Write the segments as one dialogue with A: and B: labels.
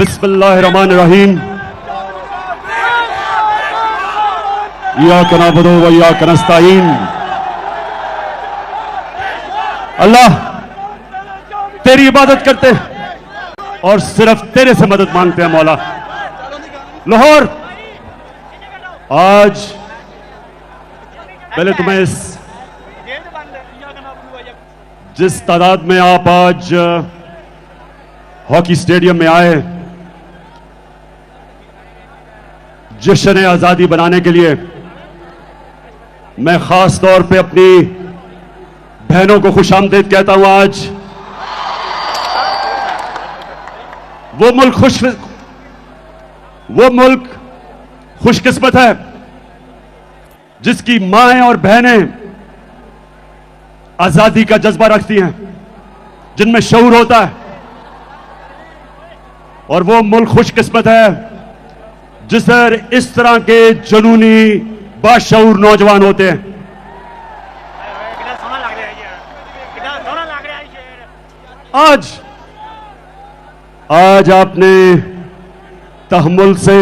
A: बिस्मिल्लाहिर्रहमानिर्रहीम। इय्याका नअबुदु व इय्याका नस्तईन। अल्लाह तेरी इबादत करते हैं और सिर्फ तेरे से मदद मांगते हैं मौला। लाहौर, आज पहले तुम्हें जिस तादाद में आप आज हॉकी स्टेडियम में आए जश्न आजादी बनाने के लिए, मैं खास तौर पे अपनी बहनों को खुशामदीद कहता हूं। आज वो मुल्क खुशकिस्मत है जिसकी माएं और बहनें आजादी का जज्बा रखती हैं, जिनमें शऊर होता है। और वो मुल्क खुशकिस्मत है जिसर इस तरह के जुनूनी बाशऊर नौजवान होते हैं। आज आपने तहम्मुल से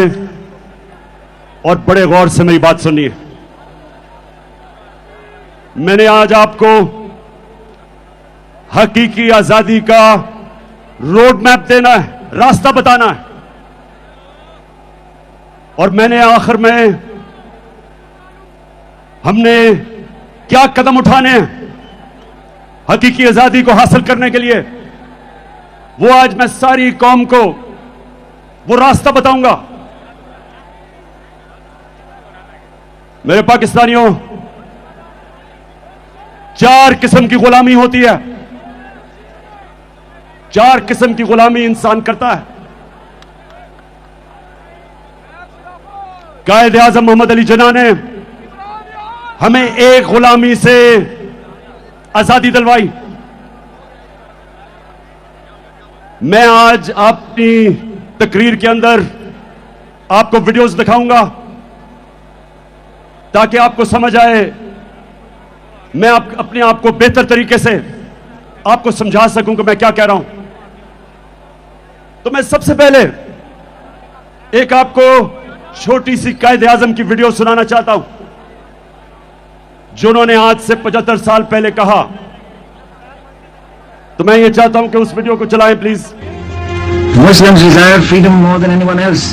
A: और बड़े गौर से मेरी बात सुनी है। मैंने आज आपको हकीकी आजादी का रोड मैप देना है, रास्ता बताना है। और मैंने आखिर में हमने क्या कदम उठाने हैं हकीकी आजादी को हासिल करने के लिए, वो आज मैं सारी कौम को वो रास्ता बताऊंगा। मेरे पाकिस्तानियों, 4 किस्म की गुलामी होती है। 4 किस्म की गुलामी इंसान करता है। कायद आजम मोहम्मद अली जिन्ना ने हमें एक गुलामी से आजादी दिलवाई। मैं आज अपनी तकरीर के अंदर आपको वीडियोस दिखाऊंगा ताकि आपको समझ आए, मैं अपने आप को बेहतर तरीके से आपको समझा सकूं कि मैं क्या कह रहा हूं। तो मैं सबसे पहले एक आपको छोटी सी कायद आजम की वीडियो सुनाना चाहता हूं, जिन्होंने आज से 75 साल पहले कहा। तो मैं ये चाहता हूं कि उस वीडियो को चलाएं please.
B: Muslims desire freedom more than anyone else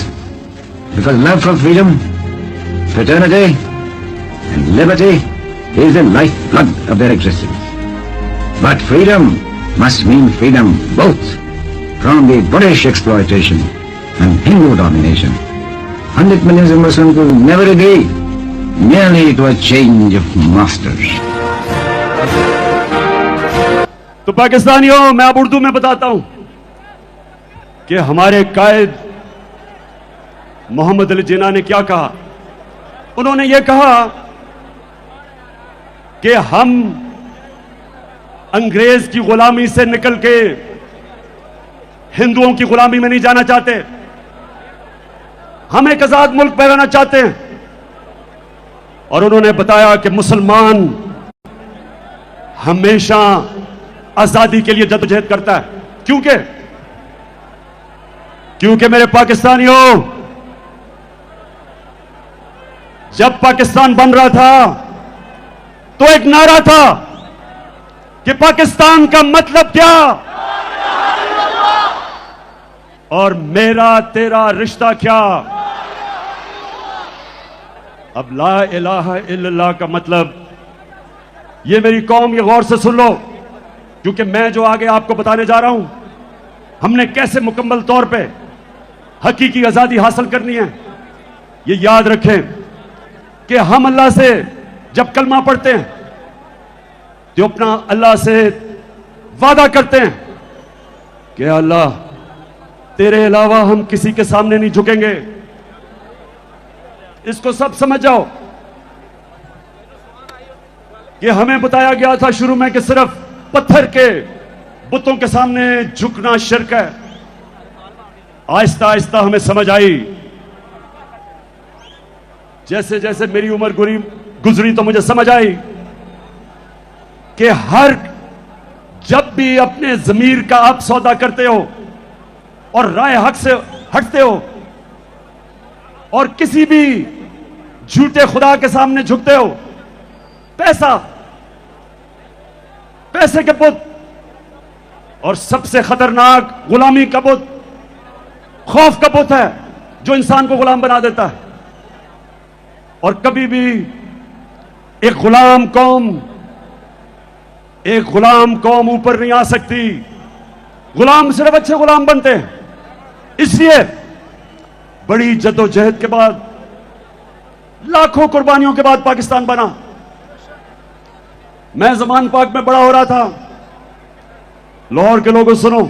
B: because love for freedom, fraternity and liberty is the lifeblood of their existence. But freedom must mean freedom both from the British exploitation and Hindu domination. 100 millions of Muslims will never agree merely to a change of masters.
A: तो पाकिस्तानियों, मैं अब उर्दू में बताता हूं कि हमारे कायद मोहम्मद अली जिन्ना ने क्या कहा। उन्होंने यह कहा कि हम अंग्रेज की गुलामी से निकल के हिंदुओं की गुलामी में नहीं जाना चाहते, हम एक आजाद मुल्क बनाना चाहते हैं। और उन्होंने बताया कि मुसलमान हमेशा आजादी के लिए जद्दोजहद करता है। क्योंकि मेरे पाकिस्तानियों, जब पाकिस्तान बन रहा था तो एक नारा था कि पाकिस्तान का मतलब क्या, और मेरा तेरा रिश्ता क्या। अब ला इलाहा इल्लल्लाह का मतलब, ये मेरी कौम ये गौर से सुन लो, क्योंकि मैं जो आगे आपको बताने जा रहा हूं, हमने कैसे मुकम्मल तौर पे हकीकी आजादी हासिल करनी है। ये याद रखें कि हम अल्लाह से जब कलमा पढ़ते हैं तो अपना अल्लाह से वादा करते हैं कि अल्लाह तेरे अलावा हम किसी के सामने नहीं झुकेंगे। इसको सब समझ जाओ कि हमें बताया गया था शुरू में कि सिर्फ पत्थर के बुतों के सामने झुकना शिर्क है। आहिस्ता आहिस्ता हमें समझ आई, जैसे जैसे मेरी उम्र गुजरी तो मुझे समझ आई कि जब भी अपने जमीर का आप सौदा करते हो और राय हक से हटते हो और किसी भी झूठे खुदा के सामने झुकते हो। पैसा, पैसे के पुत, और सबसे खतरनाक गुलामी का पुत खौफ का पुत है जो इंसान को गुलाम बना देता है। और कभी भी एक गुलाम कौम ऊपर नहीं आ सकती। गुलाम सिर्फ अच्छे गुलाम बनते हैं। इसलिए बड़ी जद्दोजहद के बाद, लाखों कुर्बानियों के बाद पाकिस्तान बना। मैं ज़मान पाक में बड़ा हो रहा था। लाहौर के लोगों सुनो,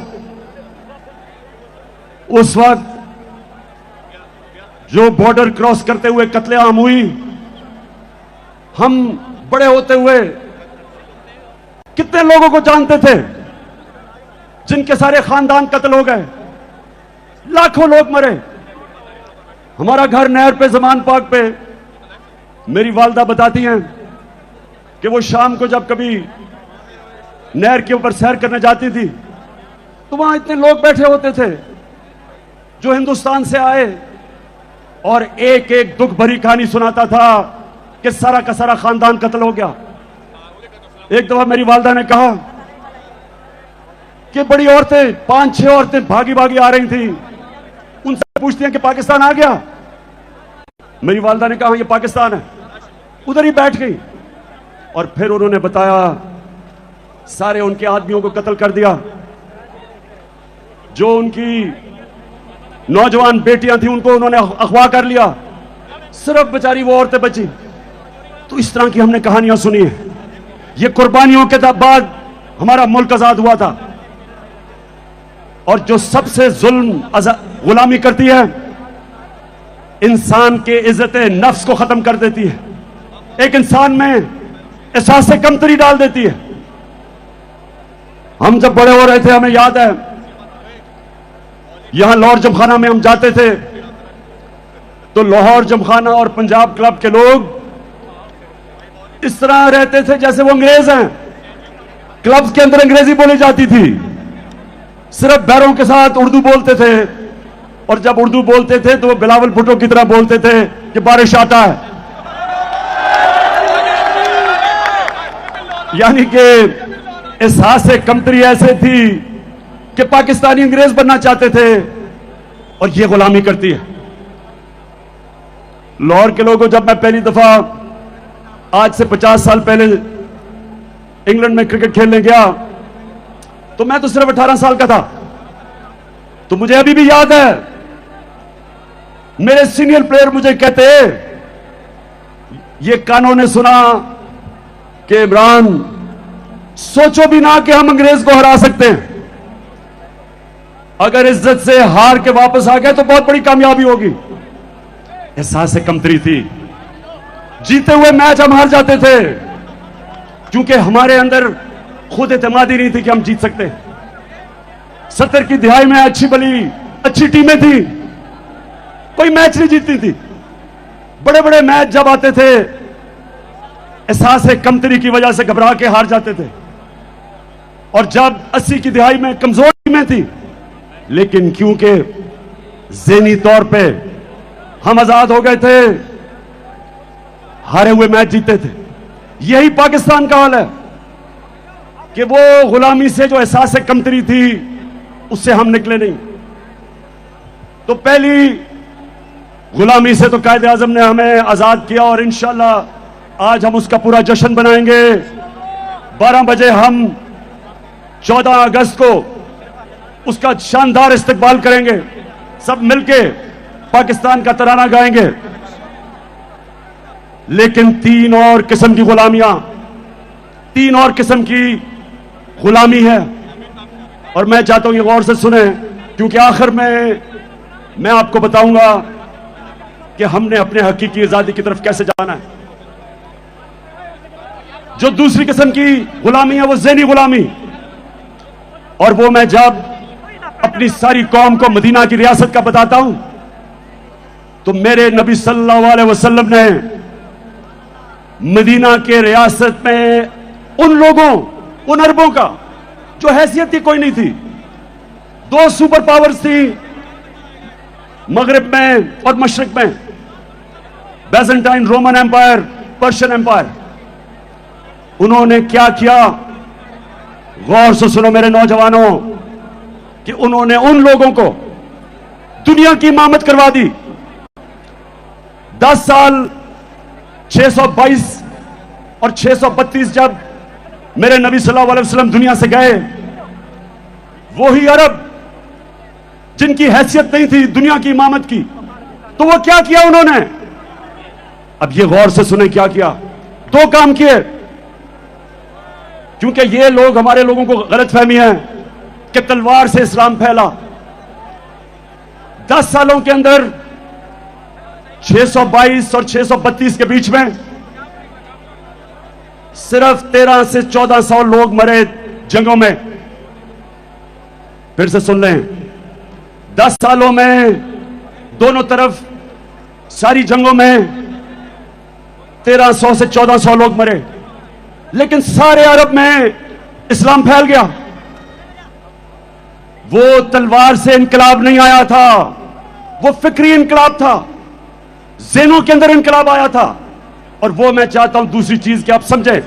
A: उस वक्त जो बॉर्डर क्रॉस करते हुए कत्लेआम हुई, हम बड़े होते हुए कितने लोगों को जानते थे जिनके सारे खानदान कत्ल हो गए, लाखों लोग मरे। हमारा घर नहर पे, ज़मान पाक पे, मेरी वालदा बताती हैं कि वो शाम को जब कभी नहर के ऊपर सैर करने जाती थी तो वहां इतने लोग बैठे होते थे जो हिंदुस्तान से आए, और एक एक दुख भरी कहानी सुनाता था कि सारा का सारा खानदान कत्ल हो गया। एक दफा मेरी वालदा ने कहा कि बड़ी औरतें, 5-6 औरतें भागी भागी आ रही थी, उनसे पूछती हैं कि पाकिस्तान आ गया। मेरी वालदा ने कहा ये पाकिस्तान है। उधर ही बैठ गई और फिर उन्होंने बताया सारे उनके आदमियों को कत्ल कर दिया। जो उनकी नौजवान बेटियां थी उनको उन्होंने अगवा कर लिया, सिर्फ बेचारी वो औरतें बची। तो इस तरह की हमने कहानियां सुनी है। ये कुर्बानियों के बाद हमारा मुल्क आजाद हुआ था। और जो सबसे जुल्म गुलामी करती है, इंसान के इज्जत नफ्स को खत्म कर देती है, एक इंसान में एहसास कमतरी डाल देती है। हम जब बड़े हो रहे थे, हमें याद है यहां लाहौर जमखाना में हम जाते थे तो लाहौर जमखाना और पंजाब क्लब के लोग इस तरह रहते थे जैसे वो अंग्रेज हैं। क्लब के अंदर अंग्रेजी बोली जाती थी, सिर्फ बैरों के साथ उर्दू बोलते थे, और जब उर्दू बोलते थे तो वो बिलावल भुट्टो की तरह बोलते थे कि बारिश आता है। यानी कि एहसास कमतरी ऐसे थी कि पाकिस्तानी अंग्रेज बनना चाहते थे, और ये गुलामी करती है। लाहौर के लोगों, जब मैं पहली दफा आज से 50 साल पहले इंग्लैंड में क्रिकेट खेलने गया तो मैं तो सिर्फ 18 साल का था। तो मुझे अभी भी याद है, मेरे सीनियर प्लेयर मुझे कहते, ये कानों ने सुना कि इमरान, सोचो भी ना कि हम अंग्रेज को हरा सकते हैं। अगर इज्जत से हार के वापस आ गए तो बहुत बड़ी कामयाबी होगी। एहसास कमतरी थी। जीते हुए मैच हम हार जाते थे क्योंकि हमारे अंदर खुद एतमादी नहीं थी कि हम जीत सकते। 70 की दिहाई में अच्छी भली अच्छी टीमें थी, कोई मैच नहीं जीतती थी। बड़े बड़े मैच जब आते थे, एहसास कमतरी की वजह से घबरा के हार जाते थे। और जब 80 की दिहाई में कमजोर टीमें थी, लेकिन क्योंकि ज़हनी तौर पे हम आजाद हो गए थे, हारे हुए मैच जीते थे। यही पाकिस्तान का हाल है कि वो गुलामी से जो एहसास कमतरी थी उससे हम निकले नहीं। तो पहली गुलामी से तो कायदे आजम ने हमें आजाद किया, और इंशाल्लाह आज हम उसका पूरा जश्न बनाएंगे। 12 बजे हम 14 अगस्त को उसका शानदार इस्तकबाल करेंगे, सब मिलके पाकिस्तान का तराना गाएंगे। लेकिन 3 और किस्म की गुलामियां, 3 और किस्म की गुलामी है, और मैं चाहता हूं ये गौर से सुने, क्योंकि आखिर में मैं आपको बताऊंगा कि हमने अपने हकीकी आजादी की तरफ कैसे जाना है। जो दूसरी किस्म की गुलामी है वो ज़हनी गुलामी, और वो मैं जब अपनी सारी कौम को मदीना की रियासत का बताता हूं तो मेरे नबी सल्लल्लाहु अलैहि वसल्लम ने मदीना के रियासत में उन लोगों, उन अरबों का जो हैसियत ही कोई नहीं थी, 2 सुपर पावर्स थी, मगरिब में और मशरिक में, Byzantine Roman empire, Persian empire, उन्होंने क्या किया? गौर से सुनो मेरे नौजवानों, कि उन्होंने उन लोगों को दुनिया की इमामत करवा दी। 10 साल 622 और 632 जब मेरे नबी सल्लल्लाहु अलैहि वसल्लम दुनिया से गए, वही अरब जिनकी हैसियत नहीं थी दुनिया की इमामत की, तो वो क्या किया उन्होंने? अब ये गौर से सुने क्या किया। 2 काम किए, क्योंकि ये लोग, हमारे लोगों को गलतफहमी है कि तलवार से इस्लाम फैला। 10 सालों के अंदर 622 और 632 के बीच में सिर्फ 13 से 1400 लोग मरे जंगों में। फिर से सुन लें, 10 सालों में दोनों तरफ सारी जंगों में 1300 से 1400 लोग मरे, लेकिन सारे अरब में इस्लाम फैल गया। वो तलवार से इनकलाब नहीं आया था, वो फिक्री इनकलाब था, ज़हनों के अंदर इनकलाब आया था। और वो मैं चाहता हूं दूसरी चीज कि आप समझें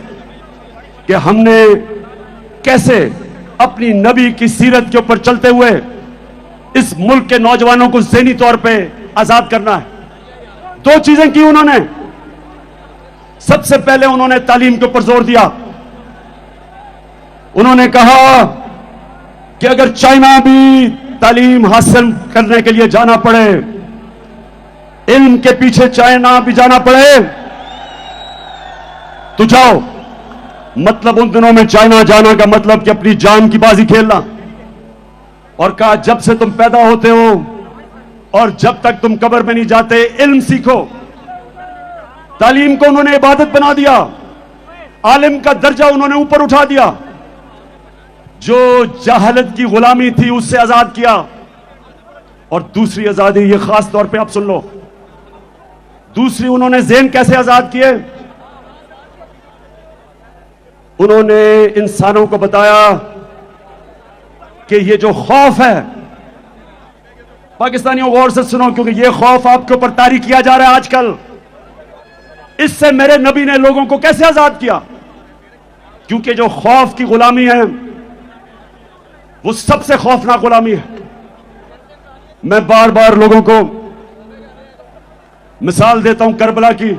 A: कि हमने कैसे अपनी नबी की सीरत के ऊपर चलते हुए इस मुल्क के नौजवानों को ज़हनी तौर पे आजाद करना है। 2 चीजें की उन्होंने। सबसे पहले उन्होंने तालीम के ऊपर जोर दिया। उन्होंने कहा कि अगर चाइना भी तालीम हासिल करने के लिए जाना पड़े, इल्म के पीछे चाइना भी जाना पड़े, तो जाओ। मतलब उन दिनों में चाइना जाना का मतलब कि अपनी जान की बाजी खेलना। और कहा जब से तुम पैदा होते हो और जब तक तुम कब्र में नहीं जाते, इल्म सीखो। तालीम को उन्होंने इबादत बना दिया, आलिम का दर्जा उन्होंने ऊपर उठा दिया। जो जहालत की गुलामी थी उससे आजाद किया। और दूसरी आजादी, ये खास तौर पे आप सुन लो, दूसरी उन्होंने ज़हन कैसे आजाद किए? उन्होंने इंसानों को बताया कि ये जो खौफ है, पाकिस्तानियों गौर से सुनो, क्योंकि ये खौफ आपके ऊपर तारी किया जा रहा है आजकल। इससे मेरे नबी ने लोगों को कैसे आजाद किया? क्योंकि जो खौफ की गुलामी है वो सबसे खौफनाक गुलामी है। मैं बार बार लोगों को मिसाल देता हूं करबला की।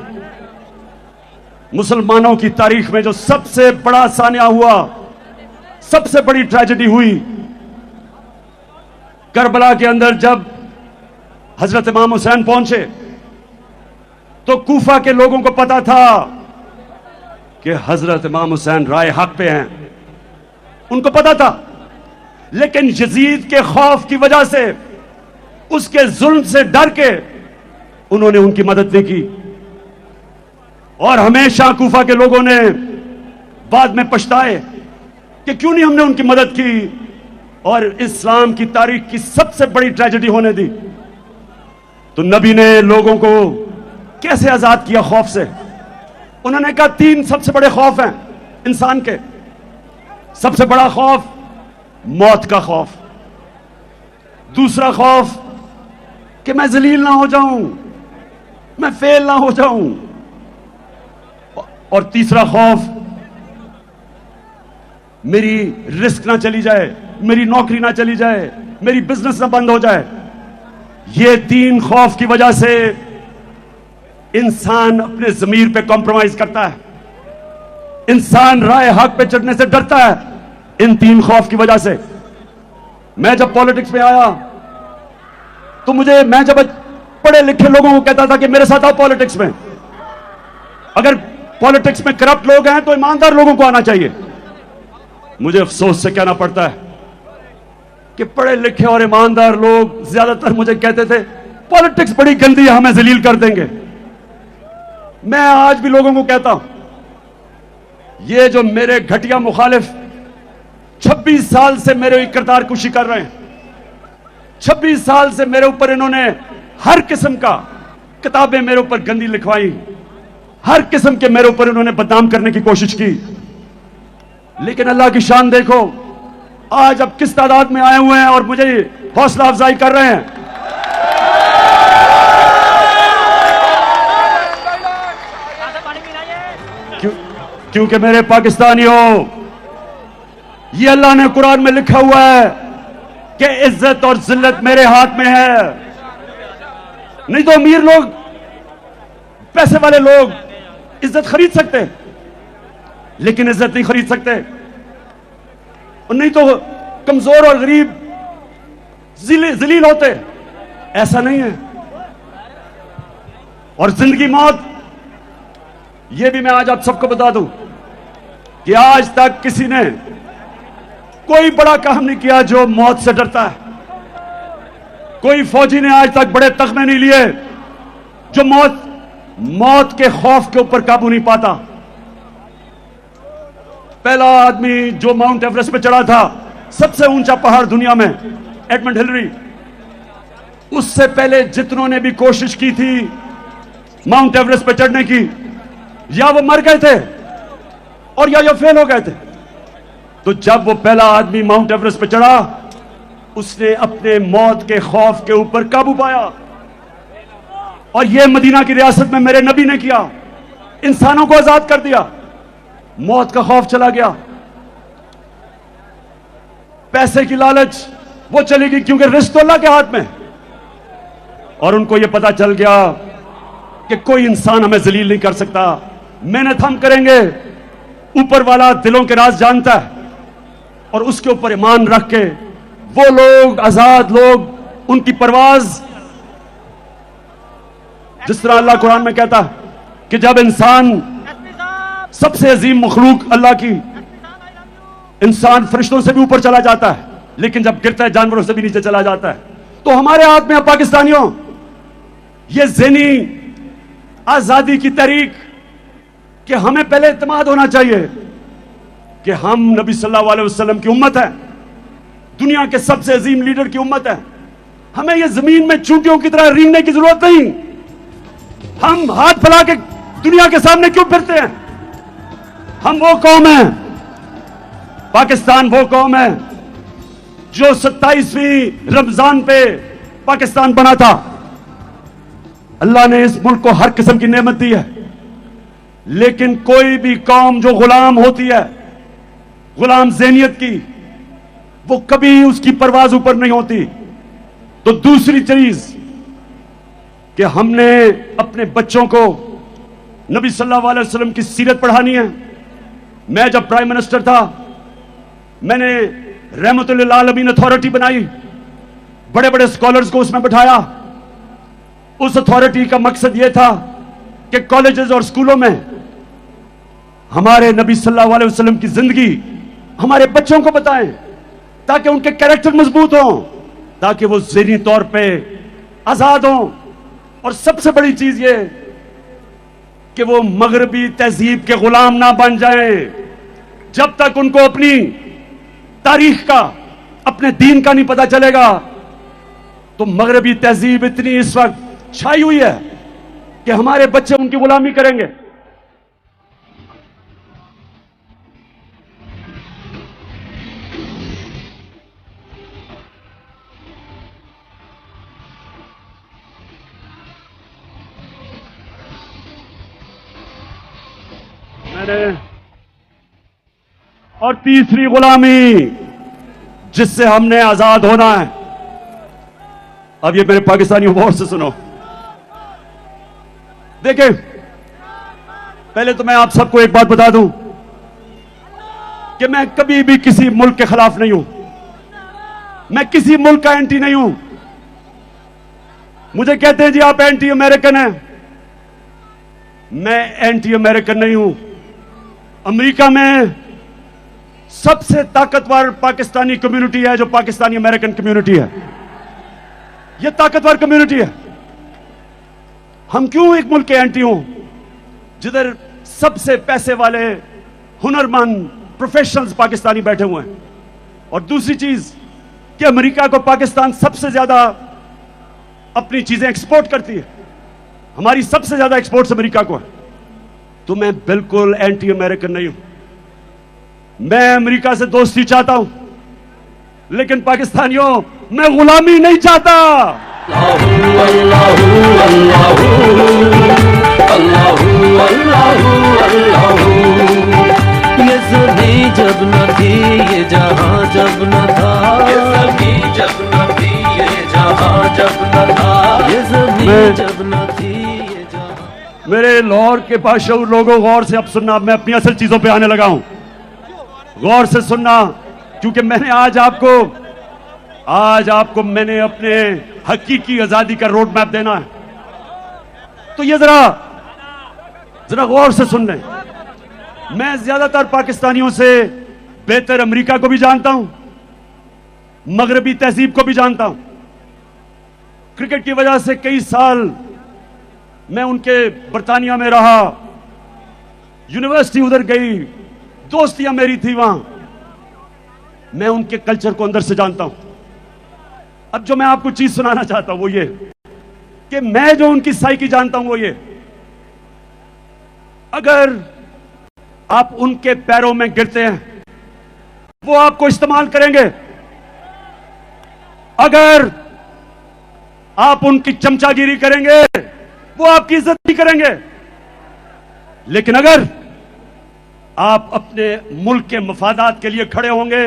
A: मुसलमानों की तारीख में जो सबसे बड़ा सानिया हुआ, सबसे बड़ी ट्रेजेडी हुई, करबला के अंदर जब हजरत इमाम हुसैन पहुंचे तो कूफा के लोगों को पता था कि हजरत इमाम हुसैन राय हक पे हैं, उनको पता था। लेकिन यजीद के खौफ की वजह से, उसके जुल्म से डर के उन्होंने उनकी मदद नहीं की। और हमेशा कूफा के लोगों ने बाद में पछताए कि क्यों नहीं हमने उनकी मदद की और इस्लाम की तारीख की सबसे बड़ी ट्रेजेडी होने दी। तो नबी ने लोगों को कैसे आजाद किया खौफ से? उन्होंने कहा 3 सबसे बड़े खौफ हैं इंसान के। सबसे बड़ा खौफ मौत का खौफ, दूसरा खौफ कि मैं जलील ना हो जाऊं, मैं फेल ना हो जाऊं, और तीसरा खौफ मेरी रिस्क ना चली जाए, मेरी नौकरी ना चली जाए, मेरी बिजनेस ना बंद हो जाए। ये 3 खौफ की वजह से इंसान अपने जमीर पे कॉम्प्रोमाइज करता है, इंसान राय हक पे चढ़ने से डरता है, इन 3 खौफ की वजह से। मैं जब पॉलिटिक्स में आया तो मैं जब पढ़े लिखे लोगों को कहता था कि मेरे साथ आओ पॉलिटिक्स में, अगर पॉलिटिक्स में करप्ट लोग हैं तो ईमानदार लोगों को आना चाहिए। मुझे अफसोस से कहना पड़ता है कि पढ़े लिखे और ईमानदार लोग ज्यादातर मुझे कहते थे पॉलिटिक्स बड़ी गंदी है, हमें जलील कर देंगे। मैं आज भी लोगों को कहता हूं, ये जो मेरे घटिया मुखालिफ 26 साल से मेरे किरदार कुशी कर रहे हैं, 26 साल से मेरे ऊपर इन्होंने हर किस्म का किताबें मेरे ऊपर गंदी लिखवाई, हर किस्म के मेरे ऊपर इन्होंने बदनाम करने की कोशिश की। लेकिन अल्लाह की शान देखो, आज अब किस तादाद में आए हुए हैं और मुझे हौसला अफजाई कर रहे हैं। क्योंकि मेरे पाकिस्तानियों, ये अल्लाह ने कुरान में लिखा हुआ है कि इज्जत और जिल्लत मेरे हाथ में है। नहीं तो अमीर लोग, पैसे वाले लोग इज्जत खरीद सकते, लेकिन इज्जत नहीं खरीद सकते। और नहीं तो कमजोर और गरीब जलील होते। ऐसा नहीं है। और जिंदगी मौत, यह भी मैं आज आप सबको बता दूं कि आज तक किसी ने कोई बड़ा काम नहीं किया जो मौत से डरता है। कोई फौजी ने आज तक बड़े तगमे नहीं लिए जो मौत के खौफ के ऊपर काबू नहीं पाता। पहला आदमी जो माउंट एवरेस्ट पे चढ़ा था, सबसे ऊंचा पहाड़ दुनिया में, एडमंड हिलरी, उससे पहले जितनों ने भी कोशिश की थी माउंट एवरेस्ट पे चढ़ने की, या वो मर गए थे और या फेल हो गए थे। तो जब वो पहला आदमी माउंट एवरेस्ट पे चढ़ा, उसने अपने मौत के खौफ के ऊपर काबू पाया। और यह मदीना की रियासत में मेरे नबी ने किया, इंसानों को आजाद कर दिया, मौत का खौफ चला गया। पैसे की लालच वो चली गई, क्योंकि रिस्क तो अल्लाह के हाथ में। और उनको यह पता चल गया कि कोई इंसान हमें जलील नहीं कर सकता, मेहनत हम करेंगे। ऊपर वाला दिलों के राज जानता है, और उसके ऊपर ईमान रख के वो लोग, आजाद लोग, उनकी परवाज, जिस तरह अल्लाह कुरान में कहता है कि जब इंसान, सबसे अजीम मखलूक अल्लाह की, इंसान फरिश्तों से भी ऊपर चला जाता है, लेकिन जब गिरता है जानवरों से भी नीचे चला जाता है। तो हमारे हाथ में, पाकिस्तानियों, यह ज़हनी आजादी की तहरीक, कि हमें पहले इत्मीनान होना चाहिए कि हम नबी सल्लल्लाहु अलैहि वसल्लम की उम्मत है, दुनिया के सबसे अजीम लीडर की उम्मत है। हमें यह जमीन में चूंटियों की तरह रेंगने की जरूरत नहीं। हम हाथ फैला के दुनिया के सामने क्यों फिरते हैं? हम वो कौम है, पाकिस्तान वो कौम है जो 27वीं रमजान पे पाकिस्तान बना था। अल्लाह ने इस मुल्क को हर किस्म की नेमत दी है, लेकिन कोई भी कौम जो गुलाम होती है, गुलाम ज़हनियत की, वो कभी उसकी परवाज ऊपर नहीं होती। तो दूसरी चीज कि हमने अपने बच्चों को नबी सल्लल्लाहु अलैहि वसल्लम की सीरत पढ़ानी है। मैं जब प्राइम मिनिस्टर था, मैंने रहमतुल लिल आलमीन अथॉरिटी बनाई, बड़े बड़े स्कॉलर्स को उसमें बिठाया। उस अथॉरिटी का मकसद यह था कि कॉलेजेस और स्कूलों में हमारे नबी सल्लल्लाहु अलैहि वसल्लम की जिंदगी हमारे बच्चों को बताएं, ताकि उनके कैरेक्टर मजबूत हों, ताकि वो ज़हनी तौर पे आजाद हों। और सबसे बड़ी चीज ये कि वो मगरबी तहजीब के गुलाम ना बन जाएं। जब तक उनको अपनी तारीख का, अपने दीन का नहीं पता चलेगा, तो मगरबी तहजीब इतनी इस वक्त छाई हुई है कि हमारे बच्चे उनकी गुलामी करेंगे। और तीसरी गुलामी जिससे हमने आजाद होना है, अब ये मेरे पाकिस्तानियों गौर से सुनो। देखिए, पहले तो मैं आप सबको एक बात बता दूं कि मैं कभी भी किसी मुल्क के खिलाफ नहीं हूं, मैं किसी मुल्क का एंटी नहीं हूं। मुझे कहते हैं जी आप एंटी अमेरिकन हैं, मैं एंटी अमेरिकन नहीं हूं। अमेरिका में सबसे ताकतवर पाकिस्तानी कम्युनिटी है जो पाकिस्तानी अमेरिकन कम्युनिटी है। यह ताकतवर कम्युनिटी है। हम क्यों एक मुल्क के एंटी हों जिधर सबसे पैसे वाले हुनरमंद प्रोफेशनल्स पाकिस्तानी बैठे हुए हैं? और दूसरी चीज कि अमेरिका को पाकिस्तान सबसे ज्यादा अपनी चीजें एक्सपोर्ट करती है, हमारी सबसे ज्यादा एक्सपोर्ट्स अमेरिका को है। तो मैं बिल्कुल एंटी अमेरिकन नहीं हूं। मैं अमेरिका से दोस्ती चाहता हूं, लेकिन पाकिस्तानियों मैं गुलामी नहीं चाहता।
C: अल्लाहू अल्लाहू अल्लाहू अल्लाहू अल्लाहू सभी ये जहां जब न था, ये सभी जब न थी, ये जहां जब न था, ये जमीन जब न थी, ये जहां।
A: मेरे लाहौर के बाशऊर लोगों, गौर से अब सुनना, मैं अपनी असल चीजों पे आने लगा हूं। गौर से सुनना, क्योंकि मैंने आज आपको मैंने अपने हकीकी आजादी का रोड मैप देना है। तो ये जरा गौर से सुन लें। मैं ज्यादातर पाकिस्तानियों से बेहतर अमेरिका को भी जानता हूं, मगरबी तहजीब को भी जानता हूं। क्रिकेट की वजह से कई साल मैं उनके बरतानिया में रहा, यूनिवर्सिटी उधर गई, दोस्तियां मेरी थी वहां। मैं उनके कल्चर को अंदर से जानता हूं। अब जो मैं आपको चीज सुनाना चाहता हूं वो ये कि मैं जो उनकी साइकी जानता हूं वो ये, अगर आप उनके पैरों में गिरते हैं वो आपको इस्तेमाल करेंगे। अगर आप उनकी चमचागिरी करेंगे वो आपकी इज्जत नहीं करेंगे। लेकिन अगर आप अपने मुल्क के मफादात के लिए खड़े होंगे,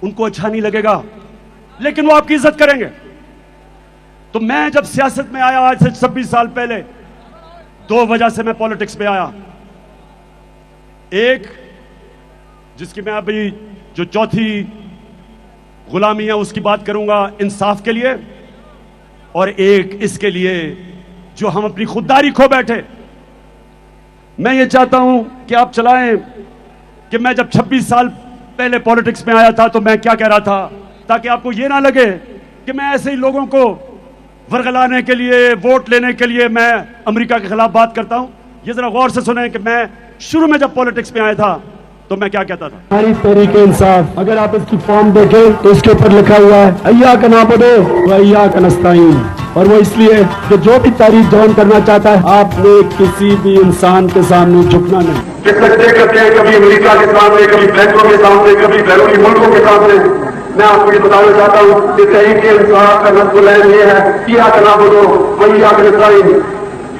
A: उनको अच्छा नहीं लगेगा लेकिन वो आपकी इज्जत करेंगे। तो मैं जब सियासत में आया आज से 26 साल पहले, दो वजह से मैं पॉलिटिक्स में आया। एक, जिसकी मैं अभी जो चौथी गुलामी है उसकी बात करूंगा, इंसाफ के लिए, और एक इसके लिए जो हम अपनी खुददारी खो बैठे। मैं ये चाहता हूं कि आप चलाएं कि मैं जब 26 साल पहले पॉलिटिक्स में आया था तो मैं क्या कह रहा था, ताकि आपको ये ना लगे कि मैं ऐसे ही लोगों को वरगलाने के लिए, वोट लेने के लिए मैं अमेरिका के खिलाफ बात करता हूं। ये जरा गौर से सुने कि मैं शुरू में जब पॉलिटिक्स में आया था तो मैं क्या कहता था।
D: हमारी तहरीक इंसाफ, अगर आप इसकी फॉर्म देखें तो इसके ऊपर लिखा हुआ है अय्या का नाबुदो व अय्या का नस्ताईन, और वो इसलिए कि जो भी तारीफ जौन करना चाहता है, आपने किसी भी इंसान के सामने झुकना नहीं।
E: करते हैं कभी अमेरिका के सामने, कभी बैंकों के सामने, कभी बैरूनी मुल्कों के सामने। मैं आपको ये बताना चाहता हूँ कि तहरीक इंसाफ का नस्ल ये है अय्या का नाबुदो व अय्या का नस्ताईन,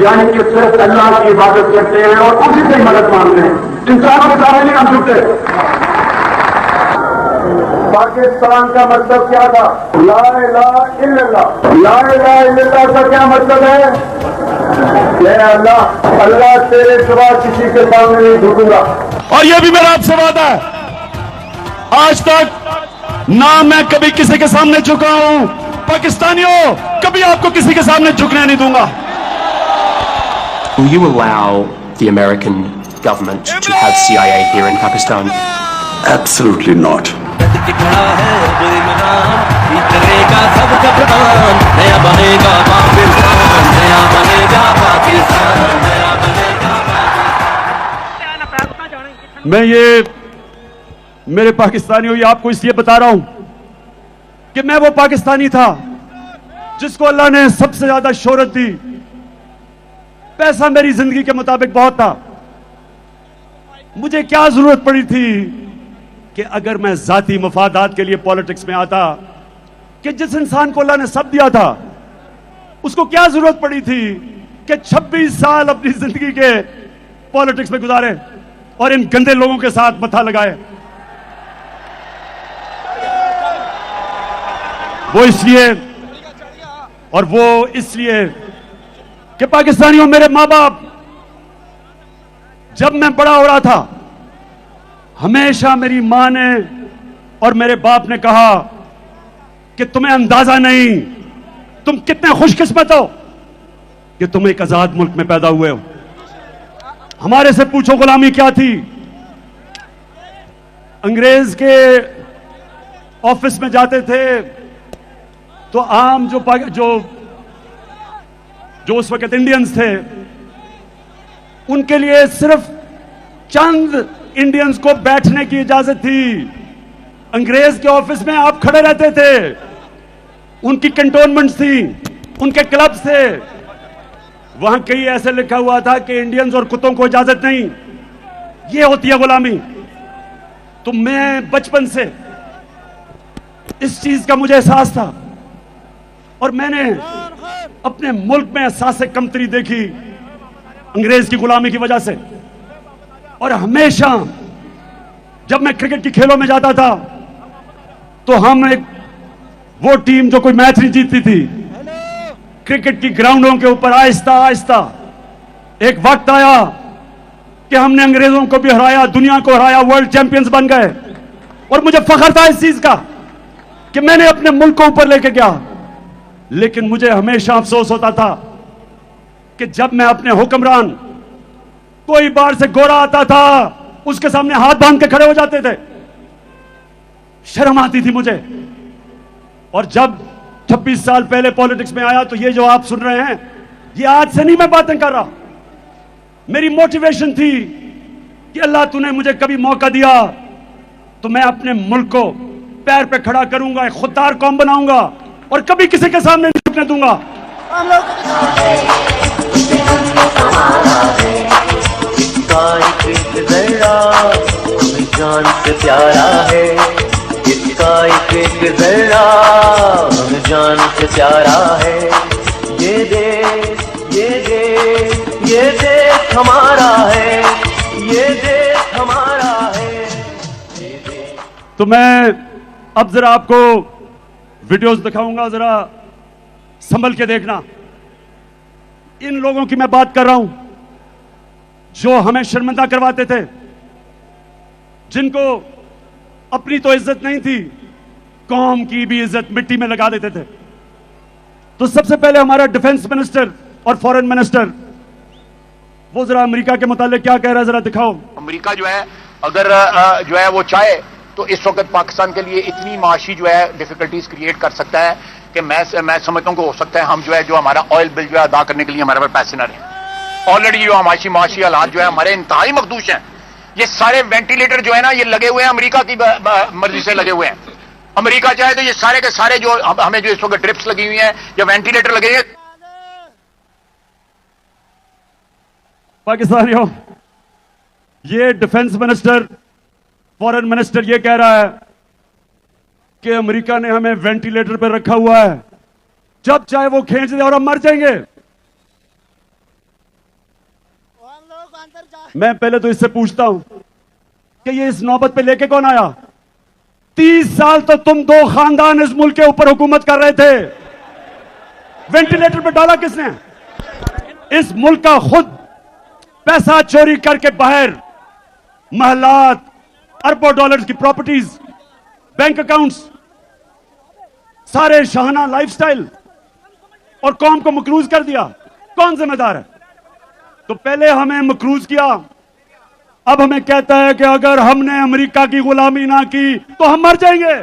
E: यानी कि सिर्फ अल्लाह की इबादत करते हैं और उसी से मदद मांगते हैं, इंसानों के सामने नहीं हम झुकते। पाकिस्तान का मतलब क्या था? ला इलाहा इल्लल्लाह। ला इलाहा इल्लल्लाह का क्या मतलब है? अल्लाह, अल्लाह तेरे सिवा किसी के सामने नहीं झुकूंगा।
A: और ये भी मेरा आपसे वादा है, आज तक ना मैं कभी किसी के सामने झुका हूं। पाकिस्तानियों, कभी आपको किसी के सामने झुकने नहीं दूंगा।
F: Will you allow the American government to have CIA here in Pakistan?
E: Absolutely not.
A: मैं ये मेरे पाकिस्तानियों ये आपको इसलिए बता रहा हूं कि मैं वो पाकिस्तानी था जिसको अल्लाह ने सबसे ज्यादा शोहरत दी। पैसा मेरी जिंदगी के मुताबिक बहुत था। मुझे क्या जरूरत पड़ी थी कि अगर मैं जाती मफादात के लिए पॉलिटिक्स में आता, कि जिस इंसान को अल्लाह ने सब दिया था उसको क्या जरूरत पड़ी थी कि 26 साल अपनी जिंदगी के पॉलिटिक्स में गुजारे और इन गंदे लोगों के साथ मथा लगाए। वो इसलिए और वो इसलिए कि पाकिस्तानियों, मेरे मां बाप जब मैं बड़ा हो रहा था, हमेशा मेरी मां ने और मेरे बाप ने कहा कि तुम्हें अंदाजा नहीं, तुम कितने खुशकिस्मत हो कि तुम एक आजाद मुल्क में पैदा हुए हो। हमारे से पूछो गुलामी क्या थी। अंग्रेज के ऑफिस में जाते थे तो आम जो उस वक्त इंडियंस थे, उनके लिए सिर्फ चंद इंडियंस को बैठने की इजाजत थी। अंग्रेज के ऑफिस में आप खड़े रहते थे, उनकी कंटोनमेंट्स थी, उनके क्लब्स थे, वहां कहीं ऐसे लिखा हुआ था कि इंडियंस और कुत्तों को इजाजत नहीं। ये होती है गुलामी। तो मैं बचपन से इस चीज का मुझे एहसास था और मैंने अपने मुल्क में एहसास कमतरी देखी अंग्रेज की गुलामी की वजह से। और हमेशा जब मैं क्रिकेट की खेलों में जाता था तो हम एक वो टीम जो कोई मैच नहीं जीतती थी, क्रिकेट की ग्राउंडों के ऊपर आहिस्ता आहिस्ता एक वक्त आया कि हमने अंग्रेजों को भी हराया, दुनिया को हराया, वर्ल्ड चैंपियंस बन गए। और मुझे फख्र था इस चीज का कि मैंने अपने मुल्क को ऊपर लेके गया। लेकिन मुझे हमेशा अफसोस होता था कि जब मैं अपने हुक्मरान, कोई बाहर से गोरा आता था, उसके सामने हाथ बांध के खड़े हो जाते थे, शर्म आती थी मुझे। और जब 26 साल पहले पॉलिटिक्स में आया तो ये जो आप सुन रहे हैं, ये आज से नहीं मैं बातें कर रहा। मेरी मोटिवेशन थी कि अल्लाह तूने मुझे कभी मौका दिया तो मैं अपने मुल्क को पैर पे खड़ा करूंगा, एक खुददार कौम बनाऊंगा और कभी किसी के सामने नहीं झुकने दूंगा।
C: इसका एक जरा हमें जान से प्यारा है, इसका एक जरा हमें जान से प्यारा है। ये देश ये देश हमारा है, ये देश हमारा है।
A: तो मैं अब जरा आपको वीडियोस दिखाऊंगा, जरा संभल के देखना। इन लोगों की मैं बात कर रहा हूं जो हमें शर्मिंदा करवाते थे, जिनको अपनी तो इज्जत नहीं थी, कौम की भी इज्जत मिट्टी में लगा देते थे। तो सबसे पहले हमारा डिफेंस मिनिस्टर और फॉरेन मिनिस्टर, वो जरा अमेरिका के मुतालिक क्या कह रहा है, जरा दिखाओ।
G: अमेरिका जो है अगर जो है वो चाहे तो इस वक्त पाकिस्तान के लिए इतनी माशी जो है डिफिकल्टीज क्रिएट कर सकता है कि मैं समझता हूं कि हो सकता है हम जो हमारा ऑयल बिल जो है अदा करने के लिए हमारे पास पैसे ना रहे। ऑलरेडी जो माशी हालात जो है हमारे इंतहाई मखदूश हैं। ये सारे वेंटिलेटर जो है ना, ये लगे हुए हैं अमेरिका की मर्जी से लगे हुए हैं। अमेरिका चाहे तो ये सारे के सारे जो हमें जो इस वक्त ड्रिप्स लगी हुई हैं या वेंटिलेटर लगे हैं।
A: पाकिस्तानियों, ये डिफेंस मिनिस्टर, फॉरेन मिनिस्टर ये कह रहा है कि अमेरिका ने हमें वेंटिलेटर पर रखा हुआ है, जब चाहे वो खींच दे और हम मर जाएंगे। मैं पहले तो इससे पूछता हूं कि ये इस नौबत पे लेके कौन आया? 30 साल तो तुम दो खानदान इस मुल्क के ऊपर हुकूमत कर रहे थे, वेंटिलेटर पे डाला किसने? इस मुल्क का खुद पैसा चोरी करके बाहर महलात, अरबों डॉलर्स की प्रॉपर्टीज, बैंक अकाउंट्स, सारे शाहाना लाइफस्टाइल, और कौम को मकरूज कर दिया। कौन जिम्मेदार है? तो पहले हमें मकरूज किया, अब हमें कहता है कि अगर हमने अमेरिका की गुलामी ना की तो हम मर जाएंगे।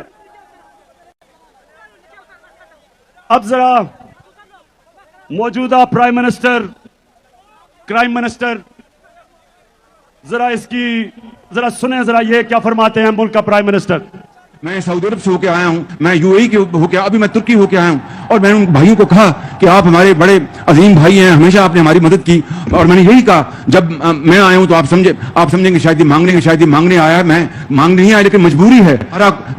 A: अब जरा मौजूदा प्राइम मिनिस्टर, क्राइम मिनिस्टर, जरा इसकी जरा सुने, जरा ये क्या फरमाते हैं मुल्क का प्राइम मिनिस्टर।
H: मैं सऊदी अरब से होके आया हूं, मैं यूएई के होके, अभी मैं तुर्की होके आया हूं, और मैंने उन भाइयों को कहा कि आप हमारे बड़े अजीम भाई हैं, हमेशा आपने हमारी मदद की। और मैंने यही कहा, जब मैं आया हूं तो आप समझेंगे शायद मांगने आया, मैं मांगने नहीं आया, लेकिन मजबूरी है।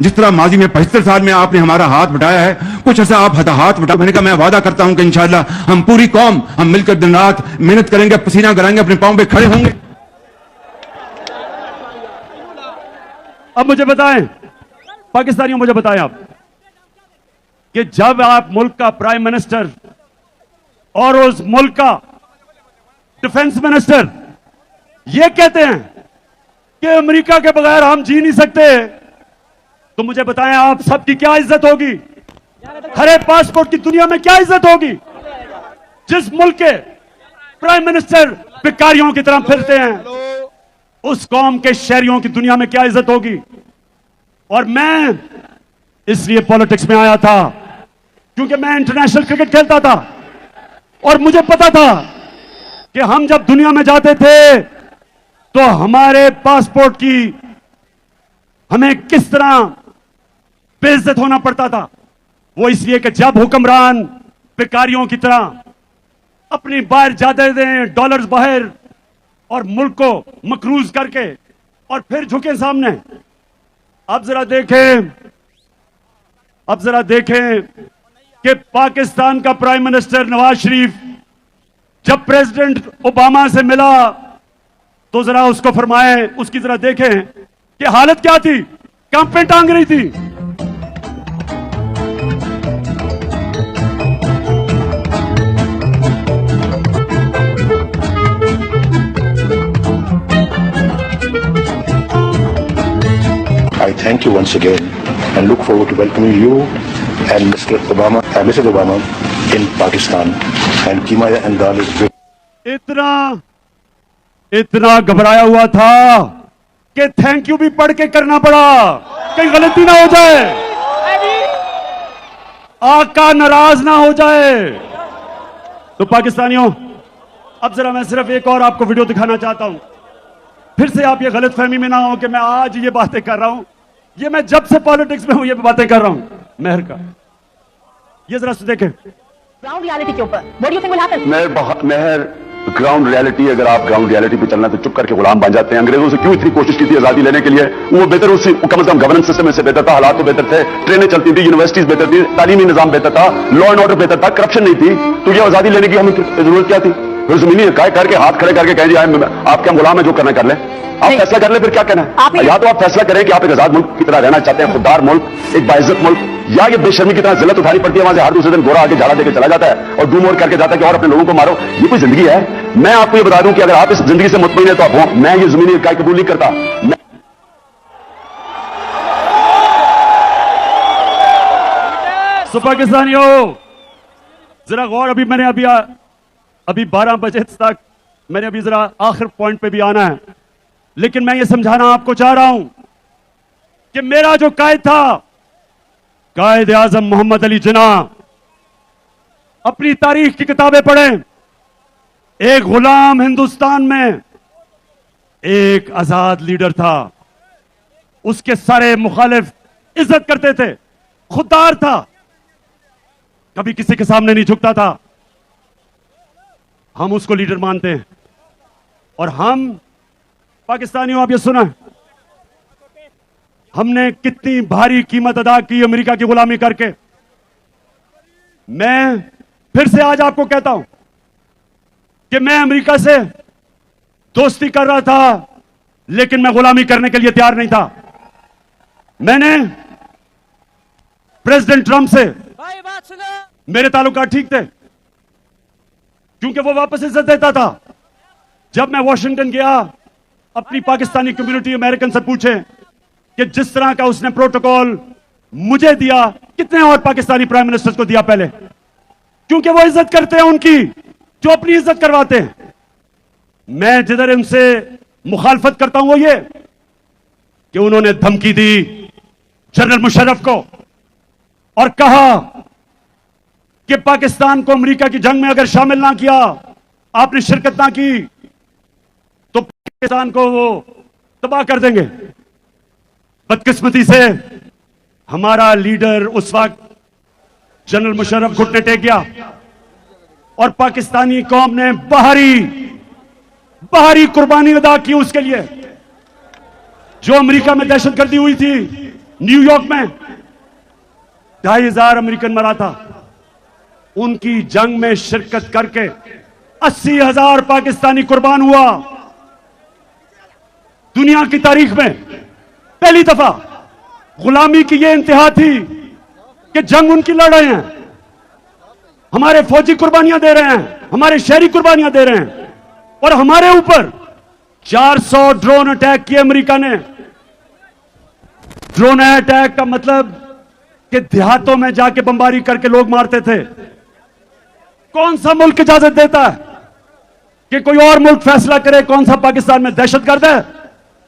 H: जिस तरह माजी में 75 साल में आपने हमारा हाथ बटाया है, कुछ ऐसा आप हाथ बटा। मैंने कहा मैं वादा करता हूं कि इंशाअल्लाह हम पूरी कौम हम मिलकर दिन रात मेहनत करेंगे, पसीना कराएंगे, अपने पांव पे खड़े होंगे।
A: अब मुझे बताएं पाकिस्तानियों, मुझे बताएं आप कि जब आप मुल्क का प्राइम मिनिस्टर और उस मुल्क का डिफेंस मिनिस्टर ये कहते हैं कि अमेरिका के बगैर हम जी नहीं सकते, तो मुझे बताएं आप सबकी क्या इज्जत होगी? हरे पासपोर्ट की दुनिया में क्या इज्जत होगी? जिस मुल्क के प्राइम मिनिस्टर भिखारियों की तरह फिरते हैं, उस कौम के शहरियों की दुनिया में क्या इज्जत होगी? और मैं इसलिए पॉलिटिक्स में आया था क्योंकि मैं इंटरनेशनल क्रिकेट खेलता था और मुझे पता था कि हम जब दुनिया में जाते थे तो हमारे पासपोर्ट की हमें किस तरह बेइज्जत होना पड़ता था। वो इसलिए कि जब हुक्मरान भिखारियों की तरह अपनी बाहर जाते थे, डॉलर्स बाहर, और मुल्क को मकरूज करके और फिर झुके सामने। अब जरा देखें कि पाकिस्तान का प्राइम मिनिस्टर नवाज शरीफ जब प्रेसिडेंट ओबामा से मिला तो जरा उसको फरमाएं, उसकी जरा देखें कि हालत क्या थी, कहां पे टांग रही थी।
I: I thank you once again and look forward to welcoming you and Mr. Obama and Mrs. Obama in Pakistan. And Kimaya and Dal is very
A: इतना घबराया हुआ था कि थैंक यू भी पढ़ के करना पड़ा, कहीं गलती ना हो जाए, आका नाराज ना हो जाए। तो पाकिस्तानियों, अब जरा मैं सिर्फ एक और आपको वीडियो दिखाना चाहता हूं, फिर से आप ये गलतफहमी में ना हो कि मैं आज ये बातें कर रहा हूं। ये मैं जब से पॉलिटिक्स में हूं ये बातें कर रहा हूं मेहर का। ये जरा देखें
J: ग्राउंड रियलिटी के ऊपर what do you think will happen.
I: Mehar ground reality, अगर आप ग्राउंड रियलिटी पे चलना तो चुप करके गुलाम बन जाते हैं। अंग्रेजों से क्यों इतनी कोशिश की थी आजादी लेने के लिए, वो बेहतर, उससे कम से कम गवर्नेंस सिस्टम से बेहतर था, हालात तो बेहतर थे, ट्रेनें चलती थी, यूनिवर्सिटीज बेहतर थी, तालीमी निजाम बेहतर था, लॉ एंड ऑर्डर बेहतर था, करप्शन नहीं थी। तो ये आजादी लेने की हमें जरूरत क्या थी। फिर जमीनी काय करके हाथ खड़े करके कहें आपके हम गुलाम है, जो करना कर लें, आप फैसला कर ले, फिर क्या कहना है। या तो आप फैसला करें कि आप एक आजाद मुल्क की तरह रहना चाहते हैं, खुददार मुल्क, एक बाइज्जत मुल्क, या ये बेशर्मी की तरह जिल्लत उठानी पड़ती है, वहां से हर दूसरे दिन गोरा आके झाड़ा देकर चला जाता है और डूम और करके जाता है कि और अपने लोगों को मारो। ये कोई जिंदगी है। मैं आपको ये बता दूं कि अगर आप इस जिंदगी से मुतमईन है तो आप हो। मैं ये जमीनी इकाई कबूल नहीं करता।
A: सो पाकिस्तानियों जरा गौर, मैंने अभी 12 बजे तक मैंने अभी जरा आखिर पॉइंट पे भी आना है, लेकिन मैं ये समझाना आपको चाह रहा हूं कि मेरा जो कायद था, कायद आजम मोहम्मद अली जिन्ना, अपनी तारीख की किताबें पढ़ें, एक गुलाम हिंदुस्तान में एक आजाद लीडर था, उसके सारे मुखालिफ इज्जत करते थे, खुददार था, कभी किसी के सामने नहीं झुकता था। हम उसको लीडर मानते हैं। और हम पाकिस्तानियों, आप ये सुना, हमने कितनी भारी कीमत अदा की अमेरिका की गुलामी करके। मैं फिर से आज आपको कहता हूं कि मैं अमेरिका से दोस्ती कर रहा था, लेकिन मैं गुलामी करने के लिए तैयार नहीं था। मैंने प्रेसिडेंट ट्रंप से मेरे ताल्लुकात ठीक थे, क्योंकि वो वापस इज्जत देता था। जब मैं वॉशिंगटन गया, अपनी पाकिस्तानी कम्युनिटी अमेरिकन से पूछे कि जिस तरह का उसने प्रोटोकॉल मुझे दिया, कितने और पाकिस्तानी प्राइम मिनिस्टर्स को दिया पहले, क्योंकि वो इज्जत करते हैं उनकी जो अपनी इज्जत करवाते हैं। मैं जिधर उनसे मुखालफत करता हूं वो ये कि उन्होंने धमकी दी जनरल मुशर्रफ को और कहा कि पाकिस्तान को अमेरिका की जंग में अगर शामिल ना किया, आपने शिरकत ना की, तो पाकिस्तान को वो तबाह कर देंगे। बदकिस्मती से हमारा लीडर उस वक्त जनरल मुशर्रफ घुटने टेक गया और पाकिस्तानी कौम ने बाहरी कुर्बानी अदा की उसके लिए। जो अमेरिका में दहशतगर्दी हुई थी, न्यूयॉर्क में 2500 अमेरिकन मरा था, उनकी जंग में शिरकत करके 80,000 पाकिस्तानी कुर्बान हुआ। दुनिया की तारीख में पहली दफा गुलामी की यह इंतहा थी कि जंग उनकी लड़ रहे हैं, हमारे फौजी कुर्बानियां दे रहे हैं, हमारे शहरी कुर्बानियां दे रहे हैं, और हमारे ऊपर 400 ड्रोन अटैक किए अमेरिका ने। ड्रोन अटैक का मतलब कि देहातों में जाके बमबारी करके लोग मारते थे। कौन सा मुल्क इजाजत देता है कि कोई और मुल्क फैसला करे कौन सा पाकिस्तान में दहशतगर्द है